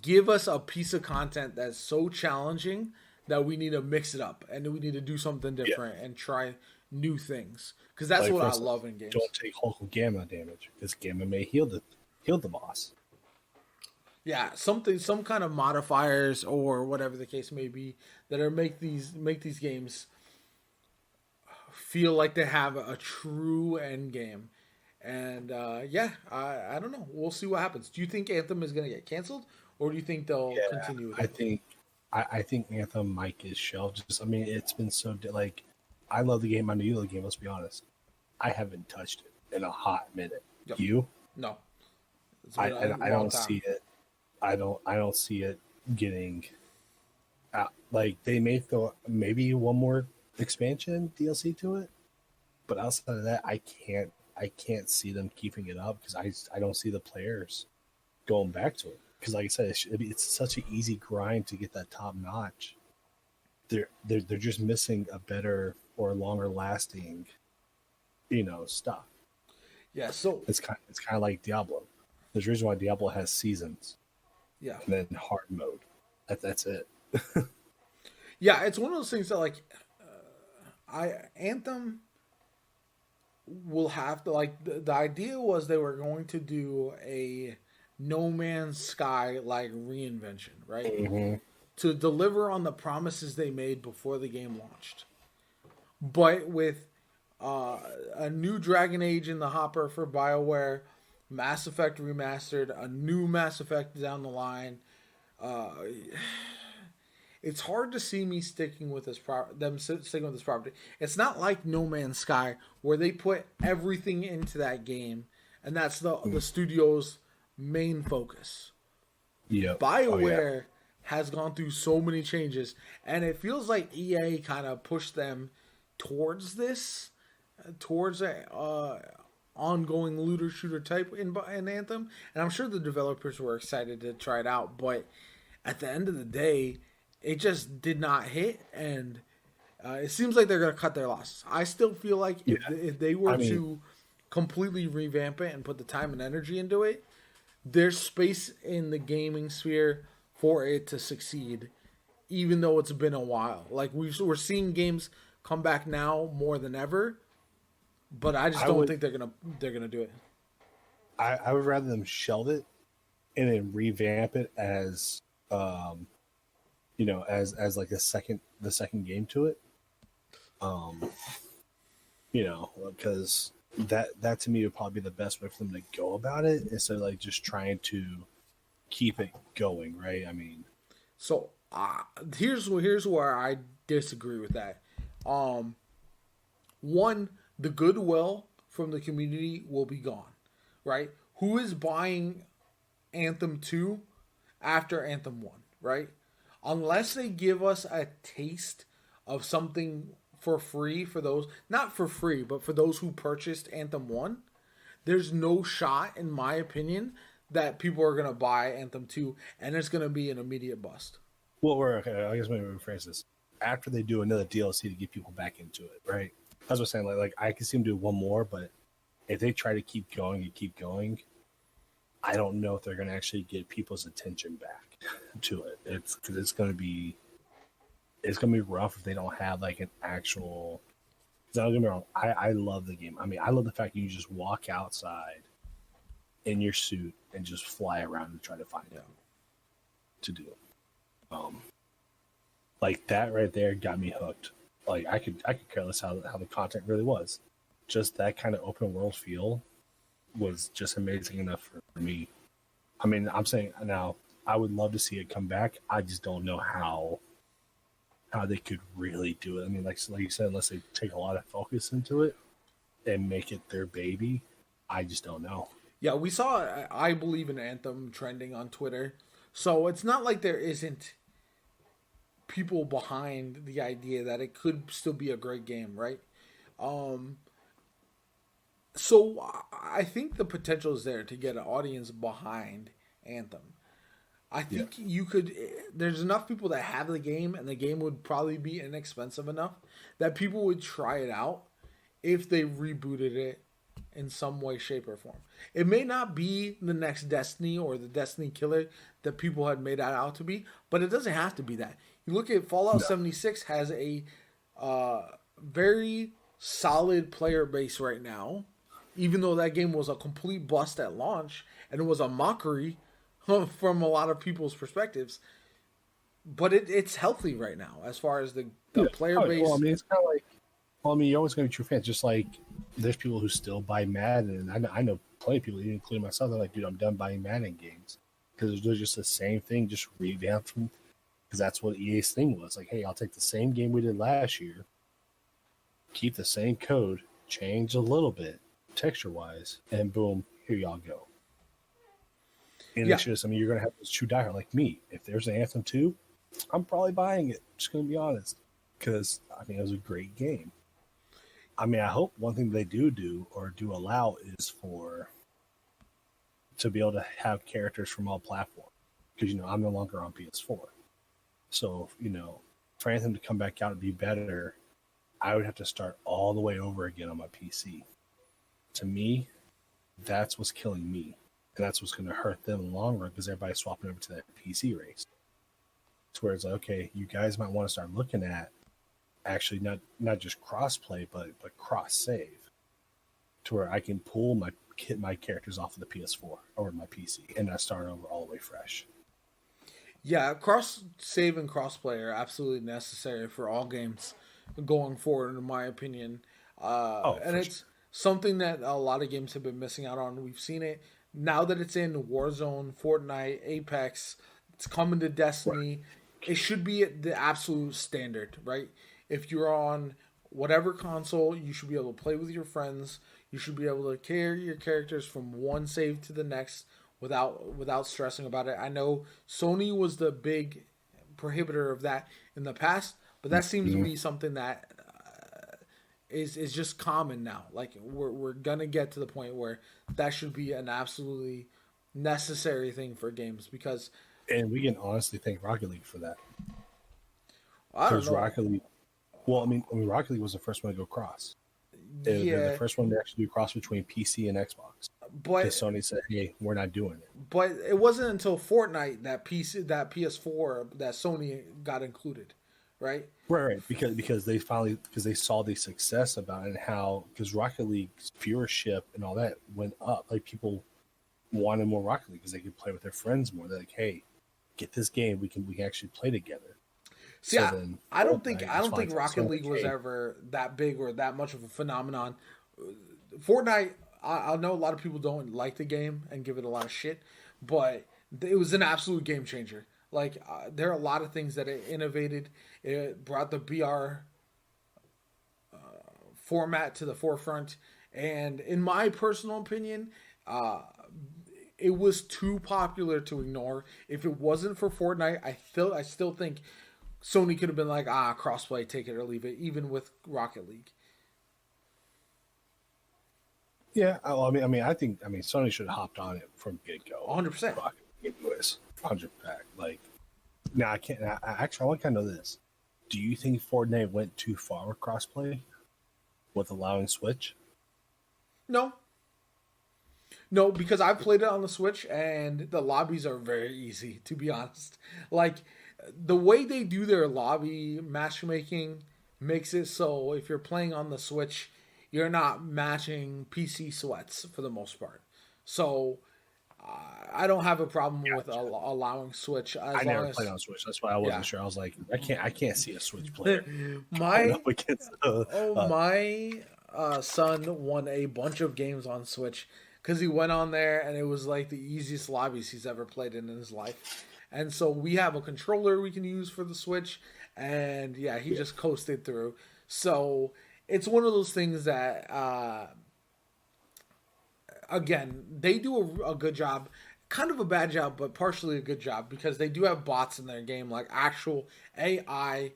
give us a piece of content that's so challenging that we need to mix it up and we need to do something different and try new things, because that's like, what for I instance, love in games. don't take Hulk gamma damage because gamma may heal the boss. Yeah, some kind of modifiers or whatever the case may be that are make these games feel like they have a true end game. And I don't know. We'll see what happens. Do you think Anthem is going to get canceled, or do you think they'll continue with it? I think Anthem might get shelved. Just, I mean, it's been so like, I love the game. I know you love the game. Let's be honest. I haven't touched it in a hot minute. Yep. You? No. I don't see it. I don't see it getting out. Like, they may throw maybe one more expansion DLC to it, but outside of that, I can't see them keeping it up because I don't see the players going back to it. Because, like I said, it's such an easy grind to get that top notch. They're just missing a better or longer lasting, stuff. Yeah, so It's kind of like Diablo. There's a reason why Diablo has seasons. yeah. And then hard mode. That's it. Yeah, it's one of those things that like Anthem will have to like the idea was they were going to do a No Man's Sky like reinvention, right? Mm-hmm. To deliver on the promises they made before the game launched. But with a new Dragon Age in the hopper for BioWare, Mass Effect Remastered, a new Mass Effect down the line, it's hard to see me sticking with this sticking with this property. It's not like No Man's Sky where they put everything into that game, and that's the studio's main focus. Yeah. BioWare has gone through so many changes, and it feels like EA kind of pushed them towards this, towards a ongoing looter shooter type in Anthem. And I'm sure the developers were excited to try it out, but at the end of the day, it just did not hit, and it seems like they're going to cut their losses. I still feel like if they were to completely revamp it and put the time and energy into it, there's space in the gaming sphere for it to succeed, even though it's been a while. Like we're seeing games come back now more than ever, but I just don't think they're gonna do it. I would rather them shelve it and then revamp it as as like the second game to it. Because that to me would probably be the best way for them to go about it instead of like just trying to keep it going, right? I mean, so here's where I disagree with that. One, the goodwill from the community will be gone, right? Who is buying Anthem 2 after Anthem 1, right? Unless they give us a taste of something for free for those, not for free, but for those who purchased Anthem 1, there's no shot, in my opinion, that people are going to buy Anthem 2 and it's going to be an immediate bust. Well, I guess maybe rephrase this. After they do another DLC to get people back into it, right? I was saying, like I can see them do one more, but if they try to keep going, I don't know if they're going to actually get people's attention back to it. It's going to be rough if they don't have like an actual Don't get me wrong. I love the game. I mean, I love the fact you just walk outside in your suit and just fly around and try to find them to do. Like that right there got me hooked. Like I could care less how the content really was. Just that kind of open world feel was just amazing enough for me. I mean, I'm saying now I would love to see it come back. I just don't know how they could really do it. I mean, like you said, unless they take a lot of focus into it and make it their baby, I just don't know. Yeah, we saw, I believe, an Anthem trending on Twitter. So it's not like there isn't people behind the idea that it could still be a great game, right? So I think the potential is there to get an audience behind Anthem. I think you could. There's enough people that have the game, and the game would probably be inexpensive enough that people would try it out if they rebooted it in some way, shape, or form. It may not be the next Destiny or the Destiny killer that people had made that out to be, but it doesn't have to be that. You look at Fallout 76 has a very solid player base right now, even though that game was a complete bust at launch and it was a mockery from a lot of people's perspectives. But it's healthy right now as far as the player base. Well, I mean, it's kind of like, you're always going to be true fans. Just like there's people who still buy Madden, and I know plenty of people, even including myself, they're like, dude, I'm done buying Madden games because they're just the same thing, just revamped from, because that's what EA's thing was. Like, hey, I'll take the same game we did last year, keep the same code, change a little bit texture-wise, and boom, here y'all go. And it's just, I mean, you're going to have this true diehard like me. If there's an Anthem 2, I'm probably buying it. Just going to be honest. Because, I mean, it was a great game. I mean, I hope one thing they do allow is to be able to have characters from all platforms. Because, I'm no longer on PS4. So, for Anthem to come back out and be better, I would have to start all the way over again on my PC. To me, that's what's killing me. And that's what's going to hurt them in the long run because everybody's swapping over to that PC race. It's where it's like, okay, you guys might want to start looking at actually not just cross-play, but cross-save to where I can pull my characters off of the PS4 or my PC and not start over all the way fresh. Yeah, cross-save and cross-play are absolutely necessary for all games going forward, in my opinion. It's something that a lot of games have been missing out on. We've seen it. Now that it's in Warzone, Fortnite, Apex, it's coming to Destiny. Right. It should be the absolute standard, right? If you're on whatever console, you should be able to play with your friends. You should be able to carry your characters from one save to the next without stressing about it. I know Sony was the big prohibitor of that in the past, but that seems to be something that is just common now. Like we're gonna get to the point where that should be an absolutely necessary thing for games and we can honestly thank Rocket League for that. I don't know. Rocket League, well, I mean, Rocket League was the first one to go cross. They're the first one to actually do cross between PC and Xbox. But Sony said, "Hey, we're not doing it." But it wasn't until Fortnite that PS4 that Sony got included. Right, because they saw the success about it and how because Rocket League's viewership and all that went up. Like people wanted more Rocket League because they could play with their friends more. They're like, hey, get this game, we can actually play together. See, so I don't think Rocket League was ever that big or that much of a phenomenon. Fortnite, I know a lot of people don't like the game and give it a lot of shit, but it was an absolute game changer. Like, there are a lot of things that it innovated. It brought the BR format to the forefront. And in my personal opinion, it was too popular to ignore. If it wasn't for Fortnite, I still think Sony could have been like, crossplay, take it or leave it, even with Rocket League. Yeah, I think Sony should have hopped on it from get-go. 100%. 100 pack. Like, now I can't. Actually, I want to kind of know this. Do you think Fortnite went too far with crossplay with allowing Switch? No, because I've played it on the Switch and the lobbies are very easy, to be honest. Like, the way they do their lobby matchmaking makes it so if you're playing on the Switch, you're not matching PC sweats for the most part. So I don't have a problem with allowing Switch as I long never as played on Switch. That's why I wasn't sure. I was like, I can't see a Switch player going my up against. my son won a bunch of games on Switch because he went on there and it was like the easiest lobbies he's ever played in his life. And so we have a controller we can use for the Switch, and yeah, he just coasted through. So it's one of those things that, again, they do a good job, kind of a bad job, but partially a good job because they do have bots in their game, like actual AI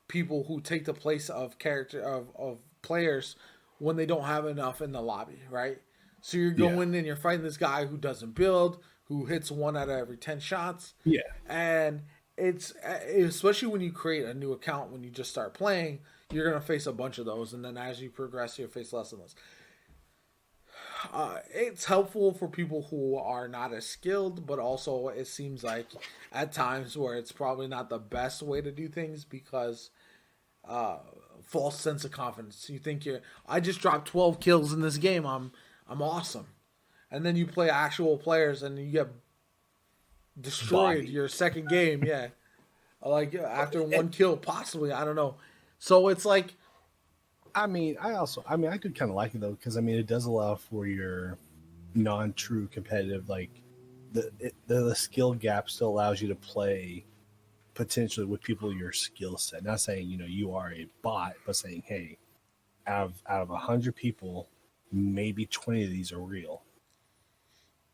people who take the place of of players when they don't have enough in the lobby, right? So you're going and you're fighting this guy who doesn't build, who hits 1 out of every 10 shots. Yeah. And it's, especially when you create a new account, when you just start playing, you're going to face a bunch of those. And then as you progress, you'll face less and less. It's helpful for people who are not as skilled, but also it seems like at times where it's probably not the best way to do things because false sense of confidence. You think I just dropped 12 kills in this game. I'm awesome. And then you play actual players and you get destroyed your second game. Yeah. Like after 1 kill, possibly. I don't know. So it's like, I could kind of like it though, because it does allow for your non-true competitive, like the skill gap still allows you to play potentially with people your skill set. Not saying you are a bot, but saying, hey, out of 100 people, maybe 20 of these are real,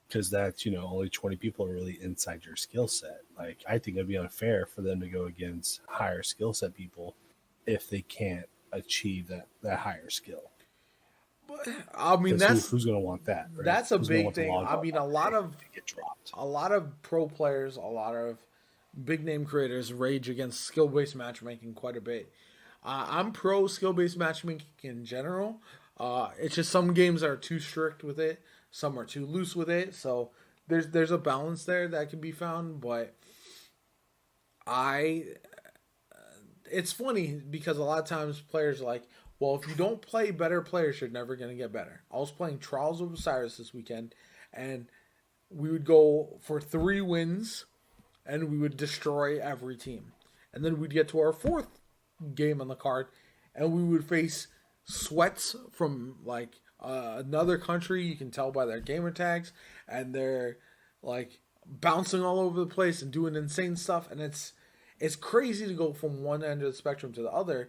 because that's only 20 people are really inside your skill set. Like I think it'd be unfair for them to go against higher skill set people if they can't achieve that higher skill. But that's who's going to want that, right? That's a big thing. A lot of pro players, a lot of big name creators rage against skill based matchmaking quite a bit. I'm pro skill based matchmaking in general. It's just some games are too strict with it, some are too loose with it. So there's a balance there that can be found. But it's funny because a lot of times players are like, well, if you don't play better players, you're never going to get better. I was playing Trials of Osiris this weekend, and we would go for 3 wins, and we would destroy every team. And then we'd get to our 4th game on the card, and we would face sweats from like another country. You can tell by their gamer tags, and they're like bouncing all over the place and doing insane stuff. And it's crazy to go from one end of the spectrum to the other.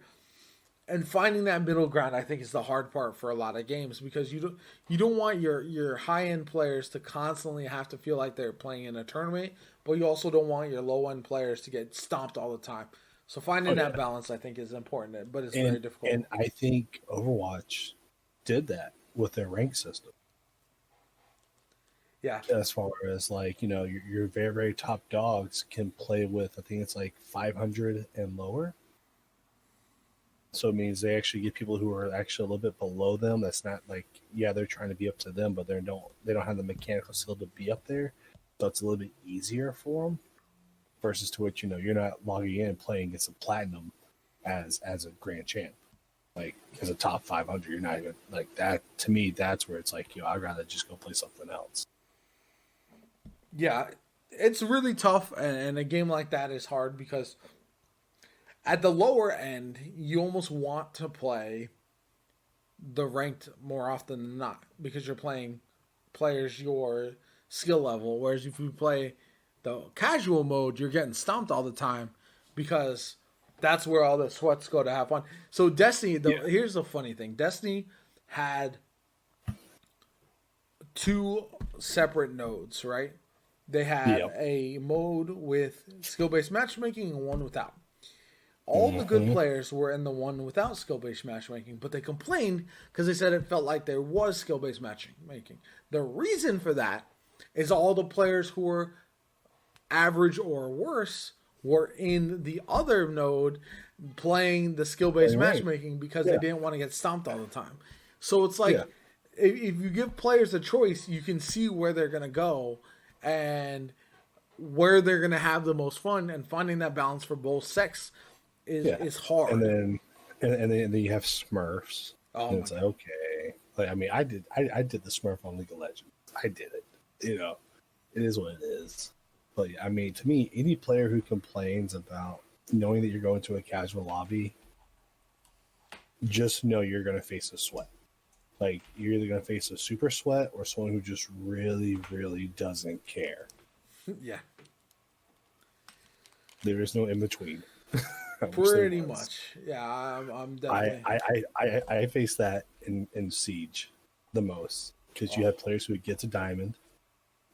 And finding that middle ground, I think, is the hard part for a lot of games, because you don't want your high end players to constantly have to feel like they're playing in a tournament, but you also don't want your low end players to get stomped all the time. So finding that balance, I think, is important, but it's very difficult. And I think Overwatch did that with their rank system. Yeah. As far as like your very very top dogs can play with, I think it's like 500 and lower. So it means they actually get people who are actually a little bit below them. That's not like, they're trying to be up to them, but they don't have the mechanical skill to be up there. So it's a little bit easier for them versus to which, you're not logging in and playing against a platinum as a grand champ. Like as a top 500, you're not even like that. To me, that's where it's like, I'd rather just go play something else. Yeah, it's really tough. And a game like that is hard because at the lower end, you almost want to play the ranked more often than not because you're playing players your skill level. Whereas if you play the casual mode, you're getting stomped all the time because that's where all the sweats go to have fun. So Destiny, here's the funny thing. Destiny had 2 separate nodes, right? They had a mode with skill-based matchmaking and one without. All the good players were in the one without skill-based matchmaking, but they complained because they said it felt like there was skill-based matchmaking. The reason for that is all the players who were average or worse were in the other node playing the skill-based matchmaking because they didn't want to get stomped all the time. So it's like if you give players a choice, you can see where they're going to go and where they're going to have the most fun, and finding that balance for both sex is hard. And and then you have Smurfs, Oh and my it's like god. okay, like I mean, I did the Smurf on League of Legends. I did it. It is what it is. But I mean, to me, any player who complains about knowing that you're going to a casual lobby, just know you're going to face a sweat. Like you're either going to face a super sweat or someone who just really, really doesn't care. Yeah. There is no in between. Pretty much. Yeah, I'm definitely. I face that in Siege the most because you have players who get to Diamond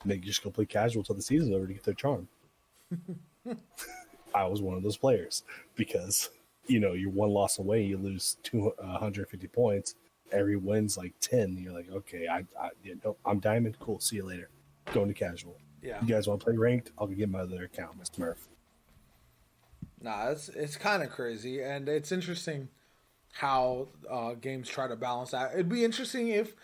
and they just go play casual till the season's over to get their charm. I was one of those players because you're one loss away, you lose 250 points. Every win's like 10. You're like, okay, I'm Diamond. Cool. See you later. Going to casual. Yeah. You guys want to play ranked? I'll get my other account, Mr. Murph. Nah, it's kind of crazy, and it's interesting how games try to balance that. It'd be interesting if,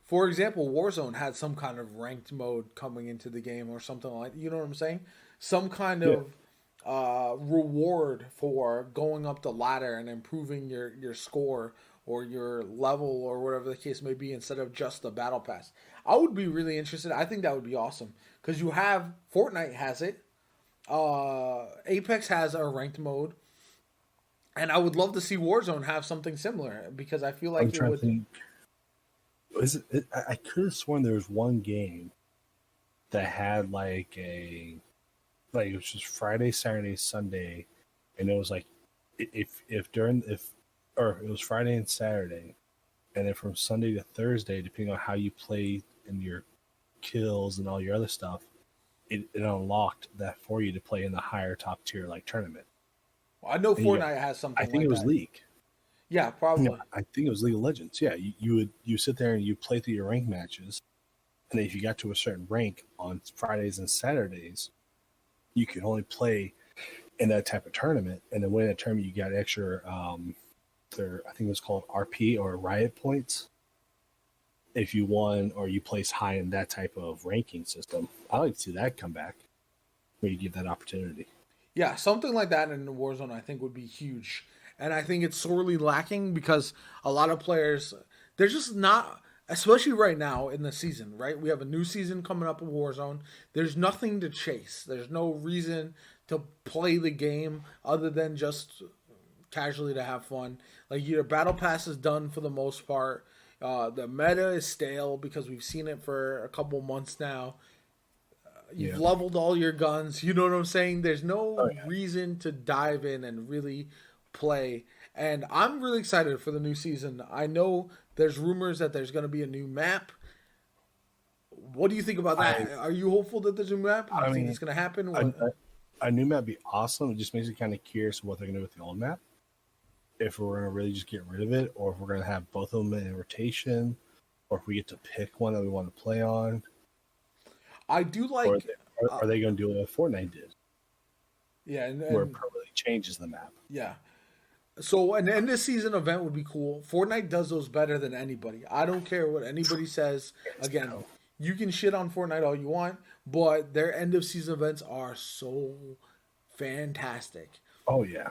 for example, Warzone had some kind of ranked mode coming into the game or something like. You know what I'm saying? Some kind of reward for going up the ladder and improving your score or your level or whatever the case may be instead of just the battle pass. I would be really interested. I think that would be awesome because you have Fortnite has it. Apex has a ranked mode, and I would love to see Warzone have something similar because I feel like I'm trying to think. I could have sworn there was one game that had like it was just Friday, Saturday, Sunday, and it was like if it was Friday and Saturday, and then from Sunday to Thursday, depending on how you play and your kills and all your other stuff, it unlocked that for you to play in the higher top tier like tournament. Well, I know Fortnite has something. I think like it was that. League. Yeah, probably. No, I think it was League of Legends. Yeah, you sit there and you play through your rank matches, and then if you got to a certain rank on Fridays and Saturdays, you could only play in that type of tournament. And then winning that tournament, you got extra. I think it was called RP or Riot points. If you won or you place high in that type of ranking system, I like to see that come back where you give that opportunity. Yeah, something like that in Warzone I think would be huge. And I think it's sorely lacking because a lot of players, they're just not, especially right now in the season, right? We have a new season coming up in Warzone. There's nothing to chase. There's no reason to play the game other than just casually to have fun. Like your battle pass is done for the most part. The meta is stale because we've seen it for a couple months now. You've leveled all your guns. You know what I'm saying? There's no reason to dive in and really play. And I'm really excited for the new season. I know there's rumors that there's going to be a new map. What do you think about that? Are you hopeful that there's a new map? Do you think it's going to happen? A new map would be awesome. It just makes me kind of curious what they're going to do with the old map. If we're going to really just get rid of it, or if we're going to have both of them in rotation, or if we get to pick one that we want to play on. I do like. Or are they going to do what Fortnite did? Yeah, and where it permanently changes the map. Yeah. So an end of season event would be cool. Fortnite does those better than anybody. I don't care what anybody says. Again, you can shit on Fortnite all you want, but their end of season events are so fantastic. Oh yeah.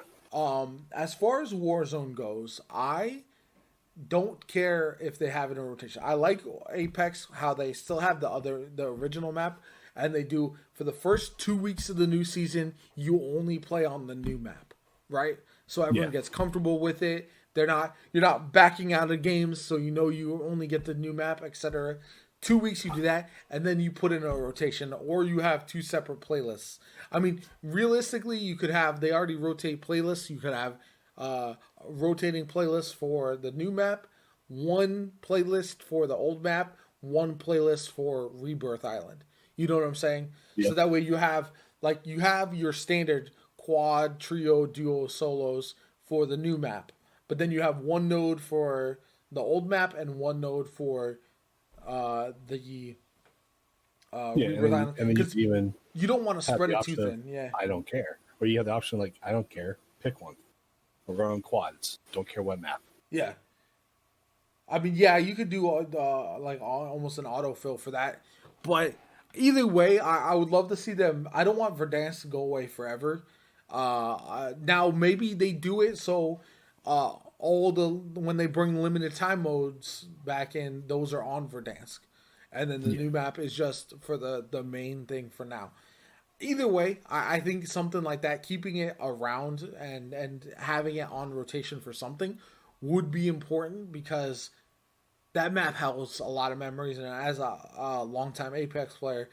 As far as Warzone goes, I don't care if they have it in rotation. I like Apex how they still have the original map, and they do for the first 2 weeks of the new season. You only play on the new map, right? So everyone gets comfortable with it. You're not backing out of games, so you only get the new map, etc. 2 weeks you do that, and then you put in a rotation, or you have two separate playlists. I mean, realistically, they already rotate playlists. You could have rotating playlists for the new map, one playlist for the old map, one playlist for Rebirth Island. You know what I'm saying? Yeah. So that way you have your standard quad, trio, duo, solos for the new map, but then you have one node for the old map and one node for the Rebirth Island. And then you don't want to spread it too thin. Yeah, I don't care. Or you have the option like I don't care, pick one. We're going quads. Don't care what map. Yeah. I mean, yeah, you could do almost an autofill for that, but either way, I would love to see them. I don't want Verdansk to go away forever. Now maybe they do it so all the when they bring limited time modes back in, those are on Verdansk, and then the new map is just for the main thing for now. Either way, I think something like that, keeping it around and having it on rotation for something would be important, because that map holds a lot of memories. And as a longtime Apex player,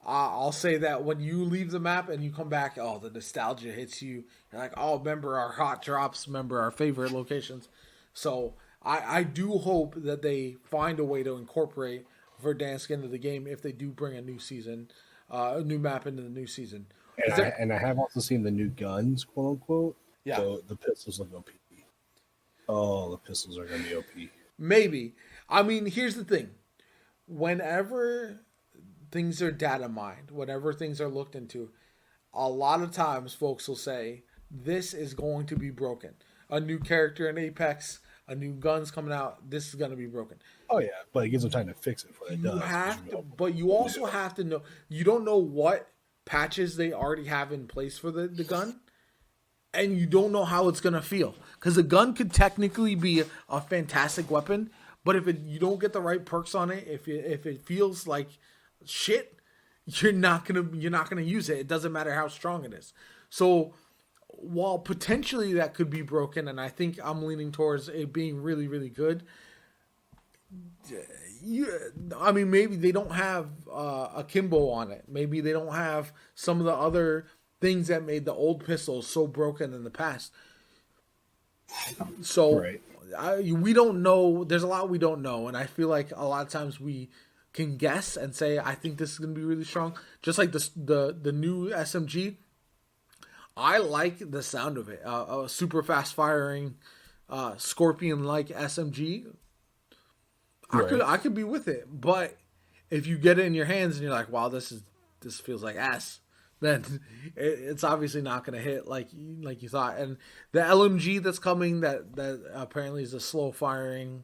I'll say that when you leave the map and you come back, oh, the nostalgia hits you. You're like, oh, remember our hot drops, remember our favorite locations. So I do hope that they find a way to incorporate Verdansk into the game if they do bring a new season, a new map into the new season. And I have also seen the new guns, quote unquote. Yeah. So the pistols look OP. Oh, the pistols are going to be OP. Maybe. I mean, here's the thing. Whenever things are data mined, whenever things are looked into, a lot of times folks will say, this is going to be broken. A new character in Apex, a new gun's coming out, this is going to be broken. Oh, yeah, but it gives them time to fix it before it does. But you also have to know, you don't know what patches they already have in place for the gun, and you don't know how it's going to feel. Because the gun could technically be a fantastic weapon, but if you don't get the right perks on it, if it feels like shit, you're not gonna use it. It doesn't matter how strong it is. So while potentially that could be broken, and I think I'm leaning towards it being really, really good. I mean, maybe they don't have akimbo on it. Maybe they don't have some of the other things that made the old pistols so broken in the past. So right. We don't know. There's a lot we don't know, and I feel like a lot of times we can guess and say, I think this is going to be really strong. Just like the new SMG, I like the sound of it. A super fast firing, Scorpion-like SMG. Right. I could be with it, but if you get it in your hands and you're like, wow, this feels like ass, then it's obviously not going to hit like you thought. And the LMG that's coming, that apparently is a slow firing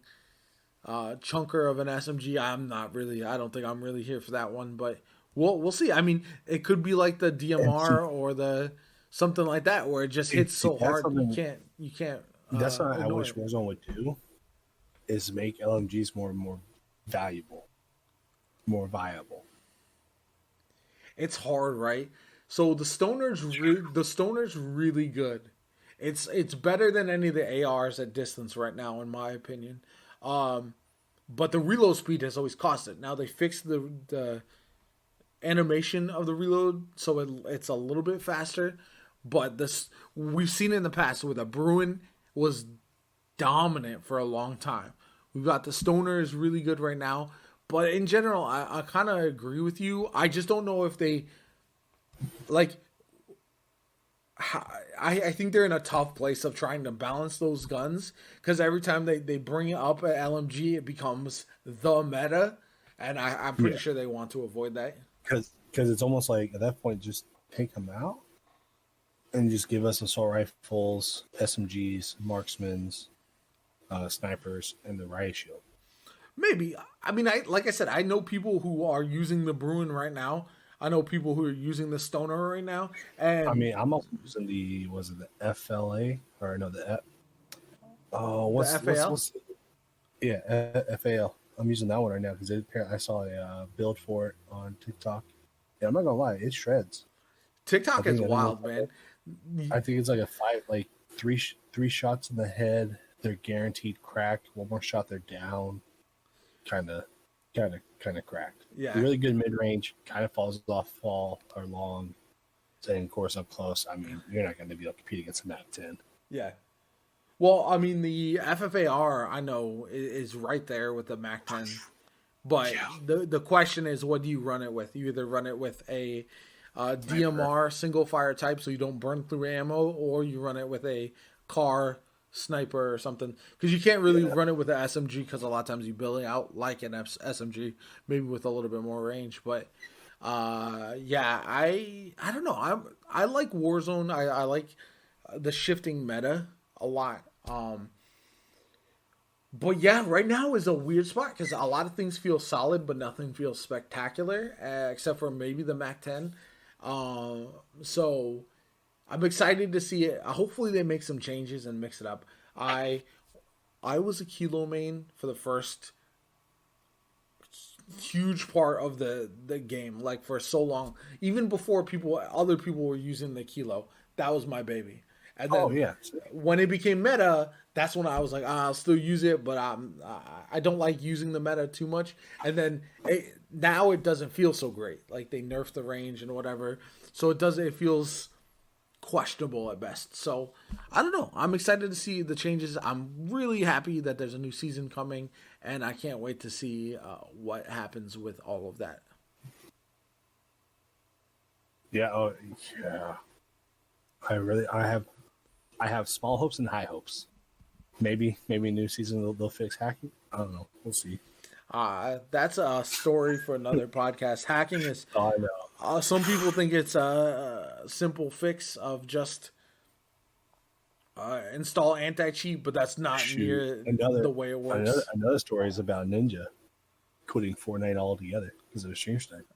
chunker of an SMG. I don't think I'm really here for that one, but we'll see. I mean, it could be like the DMR or the something like that, where it just hits so hard you can't. That's what I wish Warzone would do, is make LMGs more valuable, more viable. It's hard, right? So the stoner's really good. It's better than any of the ARs at distance right now, in my opinion. But the reload speed has always cost it. Now they fixed the animation of the reload, so it's a little bit faster. But we've seen it in the past where the Bruin was dominant for a long time. We've got the Stoner is really good right now. But in general, I kind of agree with you. I just don't know if they, like, I think they're in a tough place of trying to balance those guns, because every time they bring it up at LMG, it becomes the meta, and I'm pretty sure they want to avoid that. Because it's almost like, at that point, just take them out and just give us assault rifles, SMGs, marksmans, snipers, and the riot shield. Maybe. I mean, like I said, I know people who are using the Bruin right now. I know people who are using the Stoner right now. And I mean, I'm also using the FLA? Or no, the FAL? FAL. I'm using that one right now because I saw a build for it on TikTok. Yeah, I'm not gonna lie, it shreds. TikTok is wild, man. I think it's like three shots in the head, they're guaranteed cracked. One more shot, they're down. Kind of cracked. Yeah. Really good mid range. Kind of falls off fall or long. And of course, up close. I mean, you're not going to be able to compete against a MAC-10. Yeah. Well, I mean, the FFAR I know is right there with the MAC-10, but the question is, what do you run it with? You either run it with a DMR single fire type, so you don't burn through ammo, or you run it with a car sniper or something, because you can't really run it with an SMG, because a lot of times you build it out like an SMG, maybe with a little bit more range. But I don't know. I like Warzone. I like the shifting meta a lot. But yeah, right now is a weird spot because a lot of things feel solid, but nothing feels spectacular, except for maybe the MAC-10. So I'm excited to see it. Hopefully they make some changes and mix it up. I I was a Kilo main for the first huge part of the game, like for so long, even before other people were using the Kilo. That was my baby. And then Yeah. when it became meta, that's when I was like, I'll still use it, but I don't like using the meta too much. And then now it doesn't feel so great. Like they nerfed the range and whatever, so it feels questionable at best. So I don't know. I'm excited to see the changes. I'm really happy that there's a new season coming, and I can't wait to see what happens with all of that. Yeah. Oh, yeah. I have small hopes and high hopes. Maybe new season they'll fix hacking. I don't know. We'll see. That's a story for another podcast. Hacking is. Oh, I know. Some people think it's a simple fix of just install anti-cheat, but that's not near the way it works. Another story is about Ninja quitting Fortnite altogether because of a stream snipe.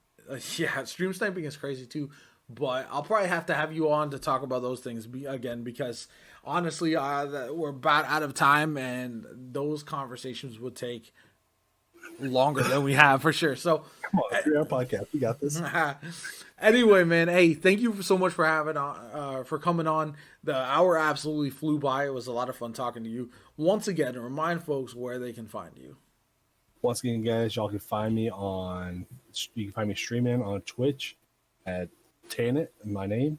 Yeah, stream sniping is crazy too. But I'll probably have to have you on to talk about those things again because honestly, we're about out of time, and those conversations would take longer than we have for sure. So come on, 3-hour podcast, we got this. Anyway, man, hey, thank you so much for for coming on. The hour absolutely flew by. It was a lot of fun talking to you. Once again, remind folks where they can find you. Once again, guys, y'all can find me streaming on Twitch at Tannent, my name.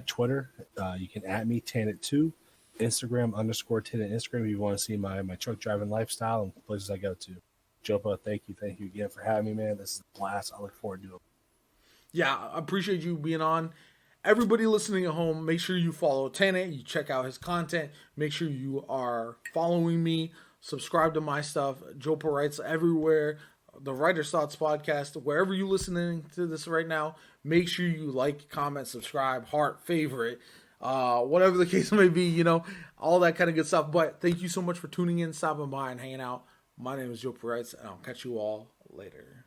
Twitter, you can @ me, Tannent2. Instagram _Tannent Instagram if you want to see my truck driving lifestyle and places I go to. Jopa, thank you again for having me, man. This is a blast. I look forward to it. Yeah, I appreciate you being on. Everybody listening at home, make sure you follow Tannent. You check out his content. Make sure you are following me. Subscribe to my stuff. JoPaWrites everywhere. The Writer's Thoughts podcast. Wherever you're listening to this right now, make sure you like, comment, subscribe, heart, favorite, whatever the case may be, all that kind of good stuff. But thank you so much for tuning in, stopping by, and hanging out. My name is JoPaWrites, and I'll catch you all later.